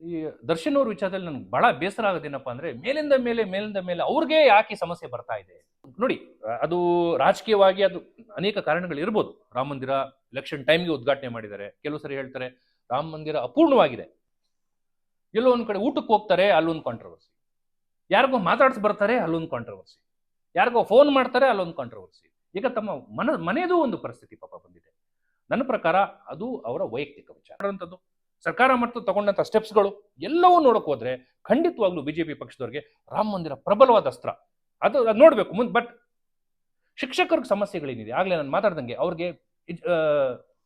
ಈ ದರ್ಶನ್ ಅವ್ರ ವಿಚಾರದಲ್ಲಿ ನನಗೆ ಬಹಳ ಬೇಸರ ಆಗೋದೇನಪ್ಪ ಅಂದ್ರೆ ಮೇಲಿಂದ ಮೇಲೆ ಅವ್ರಿಗೆ ಯಾಕೆ ಈ ಸಮಸ್ಯೆ ಬರ್ತಾ ಇದೆ ನೋಡಿ. ಅದು ರಾಜಕೀಯವಾಗಿ ಅದು ಅನೇಕ ಕಾರಣಗಳು ಇರ್ಬೋದು. ರಾಮ ಮಂದಿರ ಎಲೆಕ್ಷನ್ ಟೈಮ್ಗೆ ಉದ್ಘಾಟನೆ ಮಾಡಿದ್ದಾರೆ. ಕೆಲವು ಸರಿ ಹೇಳ್ತಾರೆ ರಾಮ ಮಂದಿರ ಅಪೂರ್ಣವಾಗಿದೆ. ಎಲ್ಲೋ ಒಂದ್ ಕಡೆ ಊಟಕ್ಕೆ ಹೋಗ್ತಾರೆ, ಅಲ್ಲೊಂದು ಕಾಂಟ್ರವರ್ಸಿ. ಯಾರಿಗೋ ಮಾತಾಡ್ಸ್ ಬರ್ತಾರೆ, ಅಲ್ಲೊಂದು ಕಾಂಟ್ರವರ್ಸಿ. ಯಾರಿಗೋ ಫೋನ್ ಮಾಡ್ತಾರೆ, ಅಲ್ಲೊಂದು ಕಾಂಟ್ರವರ್ಸಿ. ಈಗ ತಮ್ಮ ಮನೆಯದು ಒಂದು ಪರಿಸ್ಥಿತಿ ಪಾಪ ಬಂದಿದೆ. ನನ್ನ ಪ್ರಕಾರ ಅದು ಅವರ ವೈಯಕ್ತಿಕ ವಿಚಾರ. ಸರ್ಕಾರ ಮತ್ತು ತಗೊಂಡಂತ ಸ್ಟೆಪ್ಸ್ಗಳು ಎಲ್ಲವೂ ನೋಡಕ್ ಹೋದ್ರೆ ಖಂಡಿತವಾಗ್ಲೂ ಬಿಜೆಪಿ ಪಕ್ಷದವರಿಗೆ ರಾಮ ಮಂದಿರ ಪ್ರಬಲವಾದ ಅಸ್ತ್ರ. ಅದು ನೋಡ್ಬೇಕು ಮುಂದೆ. ಬಟ್ ಶಿಕ್ಷಕರಿಗೆ ಸಮಸ್ಯೆಗಳೇನಿದೆ, ಆಗ್ಲೇ ನಾನು ಮಾತಾಡ್ದಂಗೆ ಅವ್ರಿಗೆ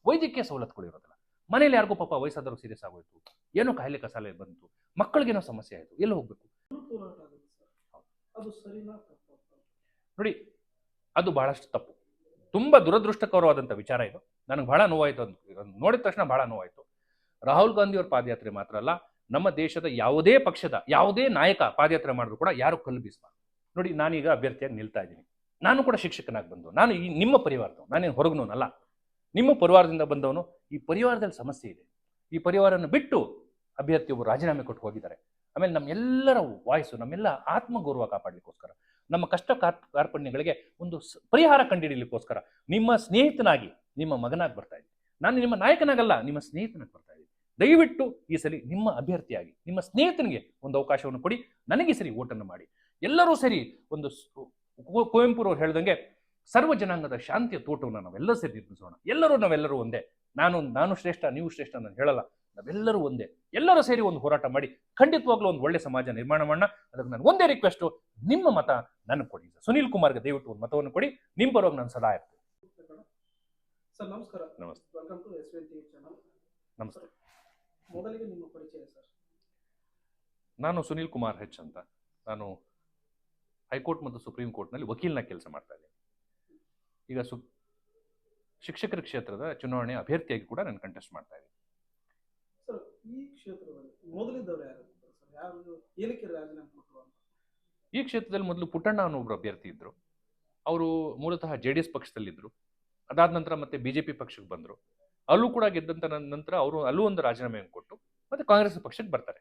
ವೈದ್ಯಕೀಯ ಸವಲತ್ತುಗಳು ಇರೋದಿಲ್ಲ. ಮನೇಲಿ ಯಾರಿಗೂ ಪಾಪ ವಯಸ್ಸಾದರೂ ಸೀರಿಯಸ್ ಆಗೋಯ್ತು, ಏನೋ ಕಾಯಿಲೆ ಕಸಾಲೆ ಬಂತು, ಮಕ್ಕಳಿಗೇನೋ ಸಮಸ್ಯೆ ಆಯ್ತು, ಎಲ್ಲಿ ಹೋಗ್ಬೇಕು ನೋಡಿ. ಅದು ಬಹಳಷ್ಟು ತಪ್ಪು, ತುಂಬಾ ದುರದೃಷ್ಟಕರವಾದಂತ ವಿಚಾರ ಇದು. ನನಗೆ ಬಹಳ ನೋವಾಯ್ತು, ನೋಡಿದ ತಕ್ಷಣ ಬಹಳ ನೋವಾಯ್ತು. ರಾಹುಲ್ ಗಾಂಧಿ ಅವ್ರ ಪಾದಯಾತ್ರೆ ಮಾತ್ರ ಅಲ್ಲ, ನಮ್ಮ ದೇಶದ ಯಾವುದೇ ಪಕ್ಷದ ಯಾವುದೇ ನಾಯಕ ಪಾದಯಾತ್ರೆ ಮಾಡಿದ್ರು ಕೂಡ ಯಾರು ಕಲ್ಲು ಬೀಸಬಾರ್ದು ನೋಡಿ. ನಾನೀಗ ಅಭ್ಯರ್ಥಿಯಾಗಿ ನಿಲ್ತಾ ಇದ್ದೀನಿ. ನಾನು ಕೂಡ ಶಿಕ್ಷಕನಾಗಿ ಬಂದು, ನಾನು ಈ ನಿಮ್ಮ ಪರಿವಾರದವನು, ನಾನೇನು ಹೊರಗನಲ್ಲ, ನಿಮ್ಮ ಪರಿವಾರದಿಂದ ಬಂದವನು. ಈ ಪರಿವಾರದಲ್ಲಿ ಸಮಸ್ಯೆ ಇದೆ. ಈ ಪರಿವಾರವನ್ನು ಬಿಟ್ಟು ಅಭ್ಯರ್ಥಿಯೊಬ್ಬರು ರಾಜೀನಾಮೆ ಕೊಟ್ಟು ಹೋಗಿದ್ದಾರೆ. ಆಮೇಲೆ ನಮ್ಮೆಲ್ಲರ ವಾಯ್ಸು, ನಮ್ಮೆಲ್ಲ ಆತ್ಮಗೌರವ ಕಾಪಾಡಲಿಕ್ಕೋಸ್ಕರ, ನಮ್ಮ ಕಷ್ಟ ಕಾರ್ಪಣ್ಯಗಳಿಗೆ ಒಂದು ಪರಿಹಾರ ಕಂಡುಹಿಡಿಯಲಿಕ್ಕೋಸ್ಕರ ನಿಮ್ಮ ಸ್ನೇಹಿತನಾಗಿ, ನಿಮ್ಮ ಮಗನಾಗಿ ಬರ್ತಾ ಇದ್ದೀನಿ. ನಾನು ನಿಮ್ಮ ನಾಯಕನಾಗಲ್ಲ, ನಿಮ್ಮ ಸ್ನೇಹಿತನಾಗಿ ಬರ್ತಾ ಇದ್ದೀನಿ. ದಯವಿಟ್ಟು ಈ ಸರಿ ನಿಮ್ಮ ಅಭ್ಯರ್ಥಿಯಾಗಿ ನಿಮ್ಮ ಸ್ನೇಹಿತನಿಗೆ ಒಂದು ಅವಕಾಶವನ್ನು ಕೊಡಿ. ನನಗೆ ಸರಿ ಓಟನ್ನು ಮಾಡಿ. ಎಲ್ಲರೂ ಸರಿ ಒಂದು ಕುವೆಂಪುರವ್ರು ಹೇಳ್ದಂಗೆ ಸರ್ವ ಜನಾಂಗದ ಶಾಂತಿಯ ತೋಟವನ್ನು ನಾವೆಲ್ಲ ಸೇರಿ ನಿರ್ಮಿಸೋಣ. ನಾವೆಲ್ಲರೂ ಒಂದೇ. ನಾನು ಶ್ರೇಷ್ಠ, ನೀವು ಶ್ರೇಷ್ಠ ನಾನು ಹೇಳಲ್ಲ. ನಾವೆಲ್ಲರೂ ಒಂದೇ. ಎಲ್ಲರೂ ಸೇರಿ ಒಂದು ಹೋರಾಟ ಮಾಡಿ ಖಂಡಿತವಾಗ್ಲೂ ಒಂದು ಒಳ್ಳೆ ಸಮಾಜ ನಿರ್ಮಾಣ ಮಾಡೋಣ. ಅದಕ್ಕೆ ನಾನು ಒಂದೇ ರಿಕ್ವೆಸ್ಟ್, ನಿಮ್ಮ ಮತ ನನಗೆ ಕೊಡಿ. ಸುನೀಲ್ ಕುಮಾರ್ಗೆ ದಯವಿಟ್ಟು ಒಂದು ಮತವನ್ನು ಕೊಡಿ. ನಿಮ್ಮ ಪರವಾಗಿ ನಾನು ಸದಾ ಇರ್ತೀನಿ. ಸರ್ ನಮಸ್ಕಾರ. ನಮಸ್ತೆ. Welcome to S T channel. ನಮಸ್ತೆ. ಮೊದಲಿಗೆ ನಿಮ್ಮ ಪರಿಚಯ ಸರ್. ನಾನು ಸುನೀಲ್ ಕುಮಾರ್ ಹೆಚ್ ಅಂತ. ನಾನು ಹೈಕೋರ್ಟ್ ಮತ್ತು ಸುಪ್ರೀಂ ಕೋರ್ಟ್ನಲ್ಲಿ ವಕೀಲನ ಕೆಲಸ ಮಾಡ್ತಾ ಇದ್ದೀನಿ. ಈಗ ಶಿಕ್ಷಕರ ಕ್ಷೇತ್ರದ ಚುನಾವಣೆ ಅಭ್ಯರ್ಥಿಯಾಗಿ ಕೂಡ ನಾನು ಕಂಟೆಸ್ಟ್ ಮಾಡ್ತಾ ಇದ್ದೀನಿ. ಸರ್, ಈ ಕ್ಷೇತ್ರದಲ್ಲಿ ಮೊದಲಿದ್ದವರು ಯಾರು ಸರ್? ಯಾರು ಏನಕ್ಕೆ ರಾಜೀನಾಮೆ ಕೊಟ್ಟರು ಅಂತ? ಈ ಕ್ಷೇತ್ರದಲ್ಲಿ ಮೊದಲು ಪುಟ್ಟಣ್ಣ ಅನ್ನೋ ಒಬ್ಬರು ಅಭ್ಯರ್ಥಿ ಇದ್ರು. ಅವರು ಮೂಲತಃ JDS ಪಕ್ಷದಲ್ಲಿದ್ದರು. ಅದಾದ ನಂತರ ಮತ್ತೆ ಬಿಜೆಪಿ ಪಕ್ಷಕ್ಕೆ ಬಂದರು. ಅಲ್ಲೂ ಕೂಡ ಗೆದ್ದಂತ ನಂತರ ಅವರು ಅಲ್ಲೂ ಒಂದು ರಾಜೀನಾಮೆಯನ್ನು ಕೊಟ್ಟು ಮತ್ತೆ ಕಾಂಗ್ರೆಸ್ ಪಕ್ಷಕ್ಕೆ ಬರ್ತಾರೆ.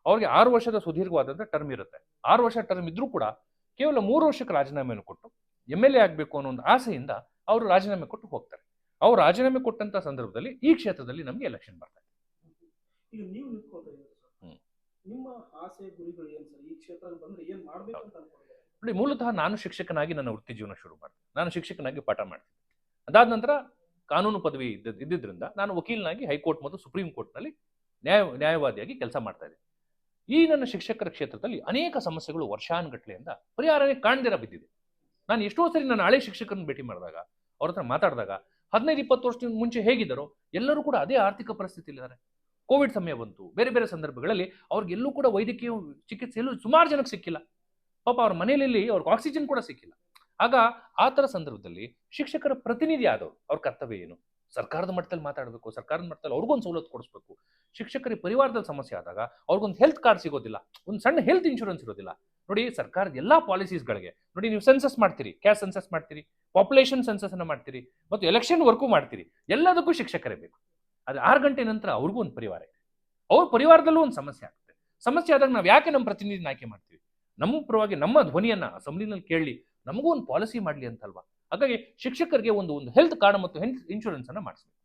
ಅವ್ರಿಗೆ 6 ವರ್ಷದ ಸುದೀರ್ಘವಾದಂಥ ಟರ್ಮ್ ಇರುತ್ತೆ. 6 ವರ್ಷ ಟರ್ಮ್ ಇದ್ರೂ ಕೂಡ ಕೇವಲ 3 ವರ್ಷಕ್ಕೆ ರಾಜೀನಾಮೆಯನ್ನು ಕೊಟ್ಟು MLA ಆಗಬೇಕು ಅನ್ನೋ ಒಂದು ಆಸೆಯಿಂದ ಅವರು ರಾಜೀನಾಮೆ ಕೊಟ್ಟು ಹೋಗ್ತಾರೆ. ಅವ್ರು ರಾಜೀನಾಮೆ ಕೊಟ್ಟಂತ ಸಂದರ್ಭದಲ್ಲಿ ಈ ಕ್ಷೇತ್ರದಲ್ಲಿ ನಮಗೆ ಎಲೆಕ್ಷನ್ ಬರ್ತಾರೆ. ಈಗ ನೀವು ನಿಂತ್ಕೊಳ್ತಾ ಇದ್ದೀರಿ ಸರ್, ನಿಮ್ಮ ಆಸೆ ಗುರಿಗಳು ಏನು ಸರ್? ಈ ಕ್ಷೇತ್ರದಲ್ಲಿ ಬಂದ್ರೆ ಏನ್ ಮಾಡ್ಬೇಕು ಅಂತ ಅನ್ಕೊಂಡಿದ್ದೀರಿ? ನೋಡಿ, ಮೂಲತಃ ನಾನು ಶಿಕ್ಷಕನಾಗಿ ನನ್ನ ವೃತ್ತಿ ಜೀವನ ಶುರು ಮಾಡಿದೆ. ನಾನು ಶಿಕ್ಷಕನಾಗಿ ಪಾಠ ಮಾಡ್ತೀನಿ. ಅದಾದ ನಂತರ ಕಾನೂನು ಪದವಿ ಇದ್ದಿದ್ದರಿಂದ ನಾನು ವಕೀಲನಾಗಿ ಹೈಕೋರ್ಟ್ ಮತ್ತು ಸುಪ್ರೀಂ ಕೋರ್ಟ್ನಲ್ಲಿ ನ್ಯಾಯವಾದಿಯಾಗಿ ಕೆಲಸ ಮಾಡ್ತಾ ಇದ್ದೀನಿ. ಈ ನನ್ನ ಶಿಕ್ಷಕರ ಕ್ಷೇತ್ರದಲ್ಲಿ ಅನೇಕ ಸಮಸ್ಯೆಗಳು ವರ್ಷಾನುಗಟ್ಲೆಯಿಂದ ಪರಿಹಾರನೇ ಕಾಣ್ದಿರ ಬಿದ್ದಿದೆ. ನಾನು ಎಷ್ಟೋ ಸರಿ ನನ್ನ ಹಳೆ ಶಿಕ್ಷಕರನ್ನು ಭೇಟಿ ಮಾಡಿದಾಗ, ಅವ್ರ ಹತ್ರ ಮಾತಾಡಿದಾಗ 15-20 ವರ್ಷದಿಂದ ಮುಂಚೆ ಹೇಗಿದ್ದಾರೋ ಎಲ್ಲರೂ ಕೂಡ ಅದೇ ಆರ್ಥಿಕ ಪರಿಸ್ಥಿತಿಲಿದ್ದಾರೆ. ಕೋವಿಡ್ ಸಮಯ ಬಂತು, ಬೇರೆ ಬೇರೆ ಸಂದರ್ಭಗಳಲ್ಲಿ ಅವ್ರಿಗೆಲ್ಲೂ ಕೂಡ ವೈದ್ಯಕೀಯ ಚಿಕಿತ್ಸೆ ಎಲ್ಲೂ ಸುಮಾರು ಜನಕ್ಕೆ ಸಿಕ್ಕಿಲ್ಲ. ಪಾಪ ಅವ್ರ ಮನೆಯಲ್ಲಿ ಅವ್ರಿಗೆ ಆಕ್ಸಿಜನ್ ಕೂಡ ಸಿಕ್ಕಿಲ್ಲ. ಆಗ ಆ ಥರ ಸಂದರ್ಭದಲ್ಲಿ ಶಿಕ್ಷಕರ ಪ್ರತಿನಿಧಿ ಆದವರು ಅವ್ರ ಕರ್ತವ್ಯ ಏನು? ಸರ್ಕಾರದ ಮಟ್ಟದಲ್ಲಿ ಮಾತಾಡಬೇಕು, ಸರ್ಕಾರದ ಮಟ್ಟದಲ್ಲಿ ಅವ್ರಿಗೊಂದು ಸವಲತ್ತು ಕೊಡಿಸ್ಬೇಕು. ಶಿಕ್ಷಕರಿಗೆ ಪರಿವಾರದಲ್ಲಿ ಸಮಸ್ಯೆ ಆದಾಗ ಅವ್ರಿಗೊಂದು ಹೆಲ್ತ್ ಕಾರ್ಡ್ ಸಿಗೋದಿಲ್ಲ, ಒಂದು ಸಣ್ಣ ಹೆಲ್ತ್ ಇನ್ಶೂರೆನ್ಸ್ ಇರೋದಿಲ್ಲ. ನೋಡಿ, ಸರ್ಕಾರದ ಎಲ್ಲಾ ಪಾಲಿಸೀಸ್ಗಳಿಗೆ ನೋಡಿ, ನೀವು ಸೆನ್ಸಸ್ ಮಾಡ್ತೀರಿ, ಕ್ಯಾಸ್ಟ್ ಸೆನ್ಸಸ್ ಮಾಡ್ತೀರಿ, ಪಾಪ್ಯುಲೇಷನ್ ಸೆನ್ಸಸ್ ಅನ್ನ ಮಾಡ್ತೀರಿ, ಮತ್ತು ಎಲೆಕ್ಷನ್ ವರ್ಕು ಮಾಡ್ತೀರಿ. ಎಲ್ಲದಕ್ಕೂ ಶಿಕ್ಷಕರೇ ಬೇಕು. ಅದು 6 ಗಂಟೆ ನಂತರ ಅವ್ರಿಗೂ ಒಂದು ಪರಿವಾರ ಇದೆ. ಅವ್ರ ಪರಿವಾರದಲ್ಲೂ ಒಂದು ಸಮಸ್ಯೆ ಆಗುತ್ತೆ. ಸಮಸ್ಯೆ ಆದಾಗ ನಾವು ಯಾಕೆ ನಮ್ಮ ಪ್ರತಿನಿಧಿನ ಆಯ್ಕೆ ಮಾಡ್ತೀವಿ? ನಮ್ಮ ಪರವಾಗಿ ನಮ್ಮ ಧ್ವನಿಯನ್ನ ಅಸೆಂಬ್ಲಿನಲ್ಲಿ ಕೇಳಿ ನಮಗೂ ಒಂದು ಪಾಲಿಸಿ ಮಾಡಲಿ ಅಂತಲ್ವಾ? ಹಾಗಾಗಿ ಶಿಕ್ಷಕರಿಗೆ ಒಂದು ಹೆಲ್ತ್ ಕಾರ್ಡ್ ಮತ್ತು ಹೆಲ್ತ್ ಇನ್ಶೂರೆನ್ಸ್ ಅನ್ನ ಮಾಡಿಸ್ಬೇಕು.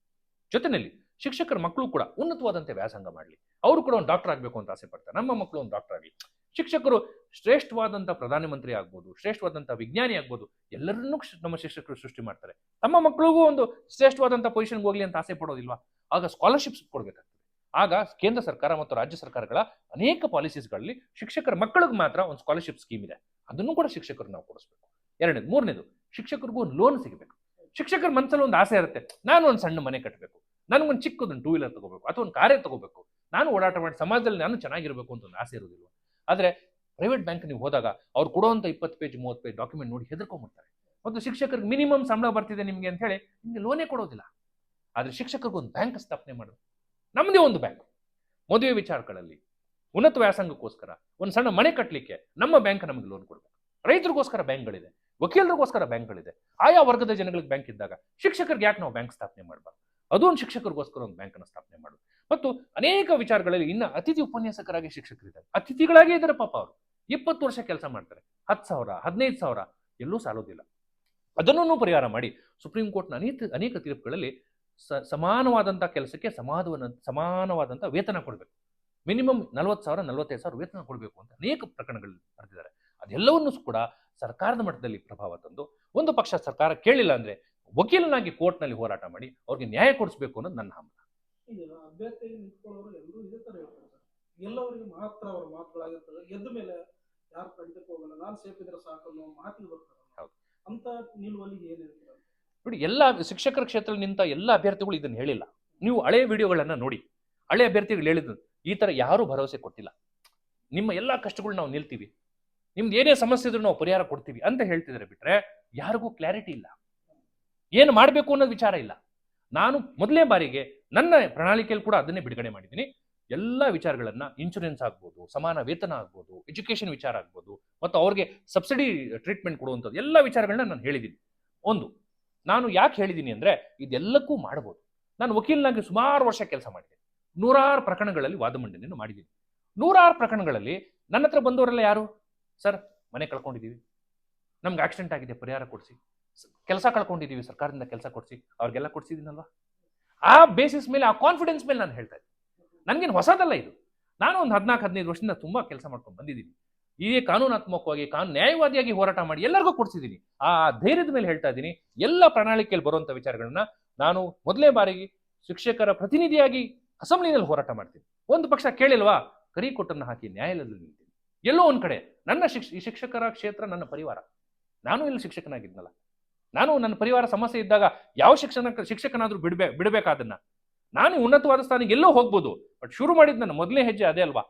ಜೊತೆಯಲ್ಲಿ ಶಿಕ್ಷಕರ ಮಕ್ಕಳು ಕೂಡ ಉನ್ನತವಾದಂತೆ ವ್ಯಾಸಂಗ ಮಾಡಲಿ. ಅವರು ಕೂಡ ಒಂದು ಡಾಕ್ಟರ್ ಆಗಬೇಕು ಅಂತ ಆಸೆ ಪಡ್ತಾರೆ. ನಮ್ಮ ಮಕ್ಕಳು ಒಂದು ಡಾಕ್ಟರ್ ಆಗಲಿ. ಶಿಕ್ಷಕರು ಶ್ರೇಷ್ಠವಾದಂಥ ಪ್ರಧಾನಮಂತ್ರಿ ಆಗ್ಬೋದು, ಶ್ರೇಷ್ಠವಾದಂಥ ವಿಜ್ಞಾನಿ ಆಗ್ಬೋದು, ಎಲ್ಲರನ್ನೂ ನಮ್ಮ ಶಿಕ್ಷಕರು ಸೃಷ್ಟಿ ಮಾಡ್ತಾರೆ. ತಮ್ಮ ಮಕ್ಕಳಿಗೂ ಒಂದು ಶ್ರೇಷ್ಠವಾದಂಥ ಪೊಸಿಷನ್ಗೆ ಹೋಗ್ಲಿ ಅಂತ ಆಸೆ ಪಡೋದಿಲ್ವಾ? ಆಗ ಸ್ಕಾಲರ್ಶಿಪ್ಸ್ ಕೊಡಬೇಕಾಗ್ತದೆ. ಆಗ ಕೇಂದ್ರ ಸರ್ಕಾರ ಮತ್ತು ರಾಜ್ಯ ಸರ್ಕಾರಗಳ ಅನೇಕ ಪಾಲಿಸೀಸ್ಗಳಲ್ಲಿ ಶಿಕ್ಷಕರ ಮಕ್ಕಳಿಗೆ ಮಾತ್ರ ಒಂದು ಸ್ಕಾಲರ್ಶಿಪ್ ಸ್ಕೀಮ್ ಇದೆ. ಅದನ್ನು ಕೂಡ ಶಿಕ್ಷಕರು ನಾವು ಕೊಡಿಸ್ಬೇಕು. ಎರಡನೇದು. ಮೂರನೇದು, ಶಿಕ್ಷಕರಿಗೂ ಒಂದು ಲೋನ್ ಸಿಗಬೇಕು. ಶಿಕ್ಷಕರ ಮನಸ್ಸಲ್ಲಿ ಒಂದು ಆಸೆ ಇರುತ್ತೆ, ನಾನು ಒಂದು ಸಣ್ಣ ಮನೆ ಕಟ್ಟಬೇಕು, ನನಗೊಂದು ಚಿಕ್ಕದೊಂದು 2 ವೀಲರ್ ತಗೋಬೇಕು, ಅಥವಾ ಒಂದು ಕಾರೇ ತಗೋಬೇಕು, ನಾನು ಓಡಾಟ ಮಾಡಿ ಸಮಾಜದಲ್ಲಿ ನಾನು ಚೆನ್ನಾಗಿರಬೇಕು ಅಂತ ಒಂದು ಆಸೆ ಇರೋದಿಲ್ವ? ಆದರೆ ಪ್ರೈವೇಟ್ ಬ್ಯಾಂಕ್ ನೀವು ಹೋದಾಗ ಅವ್ರು ಕೊಡುವಂಥ 20 ಪೇಜ್ 30 ಪೇಜ್ ಡಾಕ್ಯುಮೆಂಟ್ ನೋಡಿ ಹೆದರ್ಕೊಂಡ್ಬಿಡ್ತಾರೆ. ಮತ್ತು ಶಿಕ್ಷಕರಿಗೆ ಮಿನಿಮಮ್ ಸಂಬಳ ಬರ್ತಿದೆ ನಿಮಗೆ ಅಂತ ಹೇಳಿ ನಿಮಗೆ ಲೋನೇ ಕೊಡೋದಿಲ್ಲ. ಆದರೆ ಶಿಕ್ಷಕರಿಗೆ ಒಂದು ಬ್ಯಾಂಕ್ ಸ್ಥಾಪನೆ ಮಾಡೋದು, ನಮ್ಮದೇ ಒಂದು ಬ್ಯಾಂಕ್. ಮದುವೆ ವಿಚಾರಗಳಲ್ಲಿ, ಉನ್ನತ ವ್ಯಾಸಂಗಕ್ಕೋಸ್ಕರ, ಒಂದು ಸಣ್ಣ ಮನೆ ಕಟ್ಟಲಿಕ್ಕೆ ನಮ್ಮ ಬ್ಯಾಂಕ್ ನಮಗೆ ಲೋನ್ ಕೊಡಬೇಕು. ರೈತರಿಗೋಸ್ಕರ ಬ್ಯಾಂಕ್ಗಳಿದೆ, ವಕೀಲರಿಗೋಸ್ಕರ ಬ್ಯಾಂಕ್ಗಳಿದೆ. ಆಯಾ ವರ್ಗದ ಜನಗಳಿಗೆ ಬ್ಯಾಂಕ್ ಇದ್ದಾಗ ಶಿಕ್ಷಕರಿಗೆ ಯಾಕೆ ನಾವು ಬ್ಯಾಂಕ್ ಸ್ಥಾಪನೆ ಮಾಡಬಾರ್ದು? ಅದೊಂದು ಶಿಕ್ಷಕರಿಗೋಸ್ಕರ ಒಂದು ಬ್ಯಾಂಕನ್ನು ಸ್ಥಾಪನೆ ಮಾಡೋದು. ಮತ್ತು ಅನೇಕ ವಿಚಾರಗಳಲ್ಲಿ ಇನ್ನು ಅತಿಥಿ ಉಪನ್ಯಾಸಕರಾಗಿ ಶಿಕ್ಷಕರಿದ್ದಾರೆ, ಅತಿಥಿಗಳಾಗೇ ಇದ್ದಾರೆ ಪಾಪ ಅವರು. 20 ವರ್ಷ ಕೆಲಸ ಮಾಡ್ತಾರೆ, 10,000 15,000 ಎಲ್ಲೂ ಸಾಲೋದಿಲ್ಲ. ಅದನ್ನು ಪರಿಹಾರ ಮಾಡಿ ಸುಪ್ರೀಂ ಕೋರ್ಟ್ನ ಅನೇಕ ತೀರ್ಪುಗಳಲ್ಲಿ ಸಮಾನವಾದಂತಹ ಕೆಲಸಕ್ಕೆ ಸಮಾನವಾದಂತಹ ವೇತನ ಕೊಡಬೇಕು, ಮಿನಿಮಮ್ 40,000 45,000 ವೇತನ ಕೊಡಬೇಕು ಅಂತ ಅನೇಕ ಪ್ರಕರಣಗಳಲ್ಲಿ ಬರೆದಿದ್ದಾರೆ. ಅದೆಲ್ಲವನ್ನೂ ಕೂಡ ಸರ್ಕಾರದ ಮಟ್ಟದಲ್ಲಿ ಪ್ರಭಾವ ತಂದು, ಒಂದು ಪಕ್ಷ ಸರ್ಕಾರ ಕೇಳಿಲ್ಲ ಅಂದ್ರೆ ವಕೀಲನಾಗಿ ಕೋರ್ಟ್ನಲ್ಲಿ ಹೋರಾಟ ಮಾಡಿ ಅವ್ರಿಗೆ ನ್ಯಾಯ ಕೊಡಿಸಬೇಕು ಅನ್ನೋದು ನನ್ನ ಹಂಬಲ. ಈಗ ಅಭ್ಯರ್ಥಿ ನಿಂತ್ಕೊಳ್ಳೋರು ಎಲ್ಲರೂ ಇದೇ ತರ ಹೇಳ್ತಾರೆ ಸರ್, ಎಲ್ಲವರಿಗೆ ಮಾತ್ರ ಅವರ ಮಾತುಗಳಾಗಿರ್ತದೆ, ಗೆದ್ದ ಮೇಲೆ ಯಾರು ಖಂಡಿತಕ್ಕೆ ಹೋಗಲ್ಲ, ನಾನು ಸೇಫ್ ಇದ್ರೆ ಸಾಕು ಅನ್ನೋ ಮಾತಿಗೆ ಬರ್ತಾರೆ. ಹೌದು. ಅಂತ ನಿಲ್ಲುವಲ್ಲಿ ಏನ್ ಹೇಳ್ತಾರೆ ನೋಡಿ, ಎಲ್ಲ ಶಿಕ್ಷಕರ ಕ್ಷೇತ್ರದಲ್ಲಿ ನಿಂತ ಎಲ್ಲ ಅಭ್ಯರ್ಥಿಗಳು ಇದನ್ನು ಹೇಳಿಲ್ಲ. ನೀವು ಹಳೆ ವಿಡಿಯೋಗಳನ್ನ ನೋಡಿ, ಹಳೆ ಅಭ್ಯರ್ಥಿಗಳು ಹೇಳಿದ್ರು ಈ ತರ ಯಾರು ಭರವಸೆ ಕೊಟ್ಟಿಲ್ಲ. ನಿಮ್ಮ ಎಲ್ಲಾ ಕಷ್ಟಗಳು ನಾವು ನಿಲ್ತೀವಿ, ನಿಮ್ದು ಏನೇ ಸಮಸ್ಯೆ ಇದ್ರೂ ನಾವು ಪರಿಹಾರ ಕೊಡ್ತೀವಿ ಅಂತ ಹೇಳ್ತಿದ್ರೆ ಬಿಟ್ರೆ ಯಾರಿಗೂ ಕ್ಲಾರಿಟಿ ಇಲ್ಲ, ಏನು ಮಾಡಬೇಕು ಅನ್ನೋದು ವಿಚಾರ ಇಲ್ಲ. ನಾನು ಮೊದಲನೇ ಬಾರಿಗೆ ನನ್ನ ಪ್ರಣಾಳಿಕೆಯಲ್ಲಿ ಕೂಡ ಅದನ್ನೇ ಬಿಡುಗಡೆ ಮಾಡಿದ್ದೀನಿ. ಎಲ್ಲ ವಿಚಾರಗಳನ್ನ, ಇನ್ಶೂರೆನ್ಸ್ ಆಗ್ಬೋದು, ಸಮಾನ ವೇತನ ಆಗ್ಬೋದು, ಎಜುಕೇಶನ್ ವಿಚಾರ ಆಗ್ಬೋದು, ಮತ್ತು ಅವ್ರಿಗೆ ಸಬ್ಸಿಡಿ ಟ್ರೀಟ್ಮೆಂಟ್ ಕೊಡುವಂಥದ್ದು ಎಲ್ಲ ವಿಚಾರಗಳನ್ನ ನಾನು ಹೇಳಿದ್ದೀನಿ. ಒಂದು, ನಾನು ಯಾಕೆ ಹೇಳಿದ್ದೀನಿ ಅಂದ್ರೆ ಇದೆಲ್ಲಕ್ಕೂ ಮಾಡಬಹುದು. ನಾನು ವಕೀಲನಾಗಿ ಸುಮಾರು ವರ್ಷ ಕೆಲಸ ಮಾಡಿದ್ದೀನಿ, ನೂರಾರು ಪ್ರಕರಣಗಳಲ್ಲಿ ವಾದ ಮಂಡನೆಯನ್ನು ಮಾಡಿದ್ದೀನಿ. ನೂರಾರು ಪ್ರಕರಣಗಳಲ್ಲಿ ನನ್ನ ಹತ್ರ ಬಂದವರೆಲ್ಲ ಯಾರು? ಸರ್, ಮನೆ ಕಳ್ಕೊಂಡಿದ್ದೀವಿ, ನಮ್ಗೆ ಆಕ್ಸಿಡೆಂಟ್ ಆಗಿದೆ, ಪರಿಹಾರ ಕೊಡಿಸಿ. ಕೆಲಸ ಕಳ್ಕೊಂಡಿದ್ದೀವಿ, ಸರ್ಕಾರದಿಂದ ಕೆಲಸ ಕೊಡಿಸಿ. ಅವ್ರಿಗೆಲ್ಲ ಕೊಡಿಸಿದ್ದೀನಲ್ವಾ? ಆ ಬೇಸಿಸ್ ಮೇಲೆ, ಆ ಕಾನ್ಫಿಡೆನ್ಸ್ ಮೇಲೆ ನಾನು ಹೇಳ್ತಾ ಇದ್ದೀನಿ. ನನಗೇನು ಹೊಸದಲ್ಲ ಇದು. ನಾನು ಒಂದು 14-15 ವರ್ಷದಿಂದ ತುಂಬಾ ಕೆಲಸ ಮಾಡ್ಕೊಂಡು ಬಂದಿದ್ದೀನಿ. ಈ ಕಾನೂನಾತ್ಮಕವಾಗಿ, ನ್ಯಾಯವಾದಿಯಾಗಿ ಹೋರಾಟ ಮಾಡಿ ಎಲ್ಲರಿಗೂ ಕೊಡಿಸಿದ್ದೀನಿ. ಆ ಧೈರ್ಯದ ಮೇಲೆ ಹೇಳ್ತಾ ಇದ್ದೀನಿ. ಎಲ್ಲ ಪ್ರಣಾಳಿಕೆಯಲ್ಲಿ ಬರುವಂತ ವಿಚಾರಗಳನ್ನ ನಾನು ಮೊದಲೇ ಬಾರಿಗೆ ಶಿಕ್ಷಕರ ಪ್ರತಿನಿಧಿಯಾಗಿ ಅಸೆಂಬ್ಲಿನಲ್ಲಿ ಹೋರಾಟ ಮಾಡ್ತೀನಿ. ಒಂದು ಪಕ್ಷ ಕೇಳಿಲ್ವಾ, ಕರಿ ಕೊಟ್ಟನ್ನು ಹಾಕಿ ನ್ಯಾಯಾಲಯದಲ್ಲಿ ನಿಲ್ತೀನಿ. ಎಲ್ಲೋ ಒಂದ್ ಕಡೆ ನನ್ನ ಶಿಕ್ಷಕರ ಕ್ಷೇತ್ರ ನನ್ನ ಪರಿವಾರ. ನಾನು ಇಲ್ಲಿ ಶಿಕ್ಷಕನಾಗಿದ್ನಲ್ಲ, ನಾನು ನನ್ನ ಪರಿವಾರ ಸಮಸ್ಯೆ ಇದ್ದಾಗ ಯಾವ ಶಿಕ್ಷಕನಾದ್ರೂ ಬಿಡಬೇಕಾದನ್ನ. ನಾನು ಉನ್ನತವಾದ ಸ್ಥಾನಕ್ಕೆ ಎಲ್ಲೋ ಹೋಗ್ಬೋದು, ಬಟ್ ಶುರು ಮಾಡಿದ ನನ್ನ ಮೊದಲನೇ ಹೆಜ್ಜೆ ಅದೇ ಅಲ್ವಾ?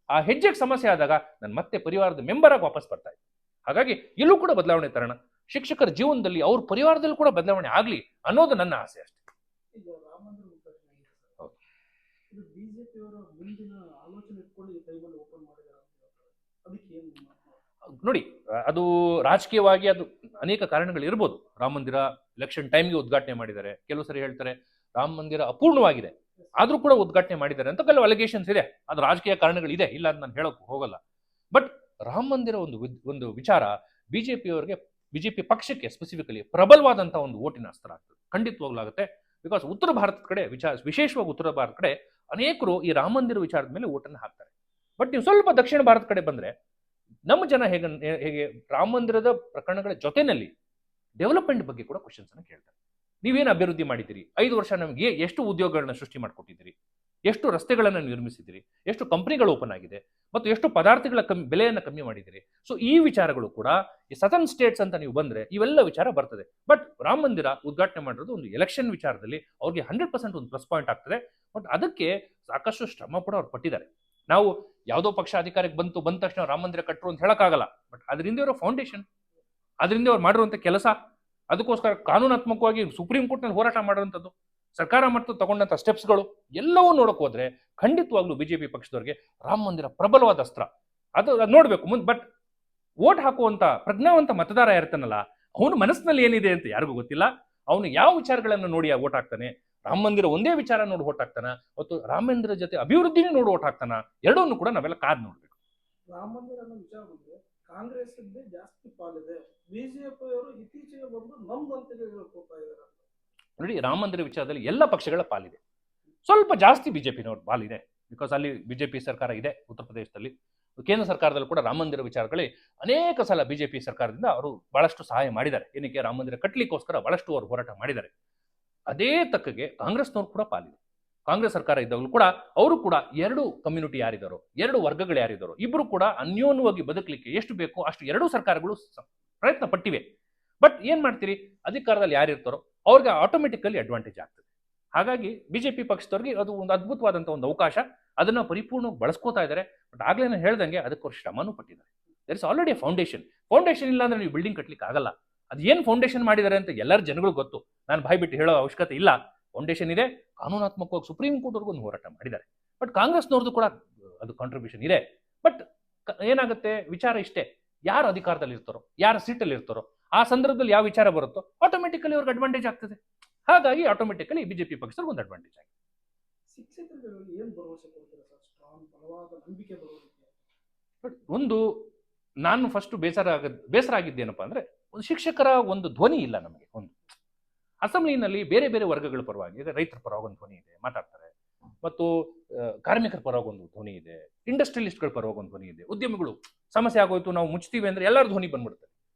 ಆ ಹೆಜ್ಜೆಗೆ ಸಮಸ್ಯೆ ಆದಾಗ ನಾನು ಮತ್ತೆ ಪರಿವಾರದ ಮೆಂಬರ್ ಆಗಿ ವಾಪಸ್ ಬರ್ತಾ ಇದ್ದೆ. ಹಾಗಾಗಿ ಇಲ್ಲೂ ಕೂಡ ಬದಲಾವಣೆ ತರೋಣ, ಶಿಕ್ಷಕರ ಜೀವನದಲ್ಲಿ ಅವ್ರ ಪರಿವಾರದಲ್ಲಿ ಕೂಡ ಬದಲಾವಣೆ ಆಗ್ಲಿ ಅನ್ನೋದು ನನ್ನ ಆಸೆ ಅಷ್ಟೇ. ಈಗ ರಾಮ ಮಂದಿರ ಉದ್ಘಾಟನೆ ಆಗಿದೆ ಸರ್, ಇದು ಬಿಜೆಪಿಯವರ ಮುಂದಿನ ಆಲೋಚನೆ ಇಟ್ಕೊಂಡು ಈ ಟೈಮಲ್ಲಿ ಓಪನ್ ಮಾಡಿದ್ದಾರೆ ಅಂತ ಹೇಳ್ತಾರೆ. ಅದಕ್ಕೆ ಏನು ನಿಮ್ಮ ನೋಡಿ, ಅದು ರಾಜಕೀಯವಾಗಿ ಅದು ಅನೇಕ ಕಾರಣಗಳು ಇರ್ಬೋದು. ರಾಮ ಮಂದಿರ ಎಲೆಕ್ಷನ್ ಟೈಮ್ಗೆ ಉದ್ಘಾಟನೆ ಮಾಡಿದ್ದಾರೆ. ಕೆಲವು ಸರಿ ಹೇಳ್ತಾರೆ ರಾಮ ಮಂದಿರ ಅಪೂರ್ಣವಾಗಿದೆ, ಆದ್ರೂ ಕೂಡ ಉದ್ಘಾಟನೆ ಮಾಡಿದ್ದಾರೆ ಅಂತ ಕೆಲವು ಅಲಿಗೇಷನ್ಸ್ ಇದೆ. ಅದು ರಾಜಕೀಯ ಕಾರಣಗಳಿದೆ, ಇಲ್ಲ ಅಂತ ನಾನು ಹೇಳಕ್ ಹೋಗಲ್ಲ. ಬಟ್ ರಾಮ ಮಂದಿರ ಒಂದು ವಿಚಾರ ಬಿಜೆಪಿ ಪಕ್ಷಕ್ಕೆ ಸ್ಪೆಸಿಫಿಕಲಿ ಪ್ರಬಲವಾದಂತ ಒಂದು ಓಟಿನ ಅಸ್ತ್ರ ಆಗ್ತದೆ, ಖಂಡಿತವಾಗ್ಲಾಗುತ್ತೆ. ಬಿಕಾಸ್ ಉತ್ತರ ಭಾರತದ ಕಡೆ ವಿಶೇಷವಾಗಿ ಉತ್ತರ ಭಾರತ ಕಡೆ ಅನೇಕರು ಈ ರಾಮ ಮಂದಿರ ವಿಚಾರದ ಮೇಲೆ ಓಟನ್ನು ಹಾಕ್ತಾರೆ. ಬಟ್ ನೀವು ಸ್ವಲ್ಪ ದಕ್ಷಿಣ ಭಾರತ ಕಡೆ ಬಂದ್ರೆ ನಮ್ಮ ಜನ ಹೇಗೆ ರಾಮ ಮಂದಿರದ ಪ್ರಕರಣಗಳ ಜೊತೆನಲ್ಲಿ ಡೆವಲಪ್ಮೆಂಟ್ ಬಗ್ಗೆ ಕೂಡ ಕ್ವಶನ್ಸ್ ಅನ್ನು ಕೇಳ್ತಾರೆ. ನೀವೇನು ಅಭಿವೃದ್ಧಿ ಮಾಡಿದ್ದೀರಿ? 5 ವರ್ಷ ನಮಗೆ ಎಷ್ಟು ಉದ್ಯೋಗಗಳನ್ನ ಸೃಷ್ಟಿ ಮಾಡಿಕೊಟ್ಟಿದ್ದೀರಿ? ಎಷ್ಟು ರಸ್ತೆಗಳನ್ನು ನಿರ್ಮಿಸಿದ್ದೀರಿ? ಎಷ್ಟು ಕಂಪನಿಗಳು ಓಪನ್ ಆಗಿದೆ? ಮತ್ತು ಎಷ್ಟು ಪದಾರ್ಥಗಳ ಬೆಲೆಯನ್ನು ಕಮ್ಮಿ ಮಾಡಿದ್ದೀರಿ? ಸೊ ಈ ವಿಚಾರಗಳು ಕೂಡ ಈ ಸದರ್ನ್ ಸ್ಟೇಟ್ಸ್ ಅಂತ ನೀವು ಬಂದ್ರೆ ಇವೆಲ್ಲ ವಿಚಾರ ಬರ್ತದೆ. ಬಟ್ ರಾಮ ಮಂದಿರ ಉದ್ಘಾಟನೆ ಮಾಡಿರೋದು ಒಂದು ಎಲೆಕ್ಷನ್ ವಿಚಾರದಲ್ಲಿ ಅವ್ರಿಗೆ 100% ಒಂದು ಪ್ಲಸ್ ಪಾಯಿಂಟ್ ಆಗ್ತದೆ. ಬಟ್ ಅದಕ್ಕೆ ಸಾಕಷ್ಟು ಶ್ರಮ ಕೂಡ ಅವ್ರು ಪಟ್ಟಿದ್ದಾರೆ. ನಾವು ಯಾವುದೋ ಪಕ್ಷ ಅಧಿಕಾರಕ್ಕೆ ಬಂದ ತಕ್ಷಣ ರಾಮ ಮಂದಿರ ಕಟ್ಟರು ಅಂತ ಹೇಳಕ್ಕಾಗಲ್ಲ. ಬಟ್ ಅದರಿಂದ ಅವರ ಫೌಂಡೇಶನ್, ಅದರಿಂದ ಅವ್ರು ಮಾಡಿರುವಂತ ಕೆಲಸ, ಅದಕ್ಕೋಸ್ಕರ ಕಾನೂನಾತ್ಮಕವಾಗಿ ಸುಪ್ರೀಂ ಕೋರ್ಟ್ನಲ್ಲಿ ಹೋರಾಟ ಮಾಡುವಂಥದ್ದು, ಸರ್ಕಾರ ಮತ್ತು ತಗೊಂಡಂತ ಸ್ಟೆಪ್ಸ್ಗಳು ಎಲ್ಲವೂ ನೋಡಕ್ ಹೋದ್ರೆ ಖಂಡಿತವಾಗ್ಲೂ ಬಿಜೆಪಿ ಪಕ್ಷದವರಿಗೆ ರಾಮ ಮಂದಿರ ಪ್ರಬಲವಾದ ಅಸ್ತ್ರ. ಅದು ನೋಡ್ಬೇಕು ಮುಂದೆ. ಬಟ್ ವೋಟ್ ಹಾಕುವಂತ ಪ್ರಜ್ಞಾವಂತ ಮತದಾರ ಇರ್ತಾನಲ್ಲ, ಅವನ ಮನಸ್ಸಿನಲ್ಲಿ ಏನಿದೆ ಅಂತ ಯಾರಿಗೂ ಗೊತ್ತಿಲ್ಲ. ಅವನು ಯಾವ ವಿಚಾರಗಳನ್ನು ನೋಡಿ ವೋಟ್ ಹಾಕ್ತಾನೆ? ರಾಮ ಮಂದಿರ ಒಂದೇ ವಿಚಾರ ನೋಡಿ ವೋಟ್ ಹಾಕ್ತಾನ, ಮತ್ತು ರಾಮ ಮಂದಿರ ಜೊತೆ ಅಭಿವೃದ್ಧಿನೇ ನೋಡಿ ವೋಟ್ ಹಾಕ್ತಾನ? ಎರಡನ್ನೂ ಕೂಡ ನಾವೆಲ್ಲ ಕಾದ್ ನೋಡ್ಬೇಕು. ರಾಮ ಮಂದಿರ ಅನ್ನೋ ವಿಚಾರ ಬಂದ್ರೆ ಕಾಂಗ್ರೆಸ್ ಜಾಸ್ತಿ ಪಾಲಿದೆ, ಬಿಜೆಪಿಯವರು ಇತ್ತೀಚೆಗೆ ಬಂದು ನಮ್ದು ಅಂತ ಹೇಳ್ಕೊತಾ ಇದ್ದಾರೆ. ನೋಡಿ, ರಾಮ ಮಂದಿರ ವಿಚಾರದಲ್ಲಿ ಎಲ್ಲ ಪಕ್ಷಗಳ ಪಾಲಿದೆ, ಸ್ವಲ್ಪ ಜಾಸ್ತಿ ಬಿಜೆಪಿನವ್ರ ಪಾಲಿದೆ. ಬಿಕಾಸ್ ಅಲ್ಲಿ ಬಿಜೆಪಿ ಸರ್ಕಾರ ಇದೆ ಉತ್ತರ ಪ್ರದೇಶದಲ್ಲಿ. ಕೇಂದ್ರ ಸರ್ಕಾರದಲ್ಲಿ ಕೂಡ ರಾಮ ಮಂದಿರ ವಿಚಾರಗಳಲ್ಲಿ ಅನೇಕ ಸಲ ಬಿಜೆಪಿ ಸರ್ಕಾರದಿಂದ ಅವರು ಬಹಳಷ್ಟು ಸಹಾಯ ಮಾಡಿದ್ದಾರೆ. ಏನಕ್ಕೆ? ರಾಮ ಮಂದಿರ ಕಟ್ಟಲಿಕ್ಕೋಸ್ಕರ ಬಹಳಷ್ಟು ಅವರು ಹೋರಾಟ ಮಾಡಿದ್ದಾರೆ. ಅದೇ ತಕ್ಕಗೆ ಕಾಂಗ್ರೆಸ್ನವ್ರು ಕೂಡ ಪಾಲಿದೆ. ಕಾಂಗ್ರೆಸ್ ಸರ್ಕಾರ ಇದ್ದಾಗಲೂ ಕೂಡ ಅವರು ಕೂಡ 2 ಕಮ್ಯುನಿಟಿ ಯಾರಿದ್ದಾರೋ, 2 ವರ್ಗಗಳು ಯಾರಿದ್ದಾರೋ, ಇಬ್ಬರು ಕೂಡ ಅನ್ಯೋನ್ಯವಾಗಿ ಬದುಕಲಿಕ್ಕೆ ಎಷ್ಟು ಬೇಕೋ ಅಷ್ಟು 2 ಸರ್ಕಾರಗಳು ಪ್ರಯತ್ನ ಪಟ್ಟಿವೆ. ಬಟ್ ಏನ್ ಮಾಡ್ತೀರಿ, ಅಧಿಕಾರದಲ್ಲಿ ಯಾರಿರ್ತಾರೋ ಅವ್ರಿಗೆ ಆಟೋಮೆಟಿಕಲಿ ಅಡ್ವಾಂಟೇಜ್ ಆಗ್ತದೆ. ಹಾಗಾಗಿ ಬಿಜೆಪಿ ಪಕ್ಷದವ್ರಿಗೆ ಅದು ಒಂದು ಅದ್ಭುತವಾದಂತಹ ಒಂದು ಅವಕಾಶ, ಅದನ್ನ ಪರಿಪೂರ್ಣವಾಗಿ ಬಳಸ್ಕೋತಾ ಇದ್ದಾರೆ. ಬಟ್ ಆಗ್ಲೇ ನಾನು ಹೇಳ್ದಂಗೆ ಅದಕ್ಕೆ ಶ್ರಮನೂ ಪಟ್ಟಿದ್ದಾರೆ. ದರ್ ಇಸ್ ಆಲ್ರೆಡಿ ಫೌಂಡೇಶನ್ ಇಲ್ಲ ಅಂದ್ರೆ ನೀವು ಬಿಲ್ಡಿಂಗ್ ಕಟ್ಲಿಕ್ಕೆ ಆಗಲ್ಲ. ಅದು ಏನ್ ಫೌಂಡೇಶನ್ ಮಾಡಿದ್ದಾರೆ ಅಂತ ಎಲ್ಲರ ಜನಗಳು ಗೊತ್ತು, ನಾನು ಬಾಯ್ ಬಿಟ್ಟು ಹೇಳೋ ಅವಶ್ಯಕತೆ ಇಲ್ಲ. ಫೌಂಡೇಶನ್ ಇದೆ, ಕಾನೂನಾತ್ಮಕವಾಗಿ ಸುಪ್ರೀಂ ಕೋರ್ಟ್ವರೆಗೂ ಒಂದು ಹೋರಾಟ ಮಾಡಿದ್ದಾರೆ. ಬಟ್ ಕಾಂಗ್ರೆಸ್ನವ್ರದ್ದು ಕೂಡ ಅದು ಕಾಂಟ್ರಿಬ್ಯೂಷನ್ ಇದೆ. ಬಟ್ ಏನಾಗುತ್ತೆ, ವಿಚಾರ ಇಷ್ಟೇ, ಯಾರು ಅಧಿಕಾರದಲ್ಲಿ ಇರ್ತಾರೋ, ಯಾರು ಸೀಟಲ್ಲಿ ಇರ್ತಾರೋ, ಆ ಸಂದರ್ಭದಲ್ಲಿ ಯಾವ ವಿಚಾರ ಬರುತ್ತೋ ಆಟೋಮೆಟಿಕಲಿ ಅವ್ರಿಗೆ ಅಡ್ವಾಂಟೇಜ್ ಆಗ್ತದೆ. ಹಾಗಾಗಿ ಆಟೋಮೆಟಿಕಲಿ ಬಿಜೆಪಿ ಪಕ್ಷದಲ್ಲಿ ಒಂದು ಅಡ್ವಾಂಟೇಜ್ ಆಗಿದೆ. ಶಿಕ್ಷಕರಿಗೆ ಏನ್ ಭರವಸೆ ಕೊಡ್ತೀರಾ ಸರ್? ಸ್ಟ್ರಾಂಗ್ ಬಲವಾದ ನಂಬಿಕೆ ಬರೋ ರೀತಿ. ಒಂದು ನಾನು ಫಸ್ಟ್ ಬೇಸರ ಆಗಿದ್ದೇನಪ್ಪ ಅಂದ್ರೆ ಒಂದು ಶಿಕ್ಷಕರ ಒಂದು ಧ್ವನಿ ಇಲ್ಲ ನಮಗೆ. ಒಂದು ಅಸೆಂಬ್ಲಿನಲ್ಲಿ ಬೇರೆ ಬೇರೆ ವರ್ಗಗಳ ಪರವಾಗಿ, ಈಗ ರೈತರ ಪರವಾಗಿ ಒಂದು ಧ್ವನಿ ಇದೆ, ಮಾತಾಡ್ತಾರೆ, ಮತ್ತು ಕಾರ್ಮಿಕರ ಪರವಾಗಿ ಒಂದು ಧ್ವನಿ ಇದೆ, ಇಂಡಸ್ಟ್ರಿಯಲಿಸ್ಟ್ಗಳ ಪರವಾಗಿ ಒಂದು ಧ್ವನಿ ಇದೆ, ಉದ್ಯಮಿಗಳು ಸಮಸ್ಯೆ ಆಗೋಯ್ತು ನಾವು ಮುಚ್ತೀವಿ ಅಂದ್ರೆ ಎಲ್ಲರ ಧ್ವನಿ ಬಂದ್ಬಿಡುತ್ತೆ,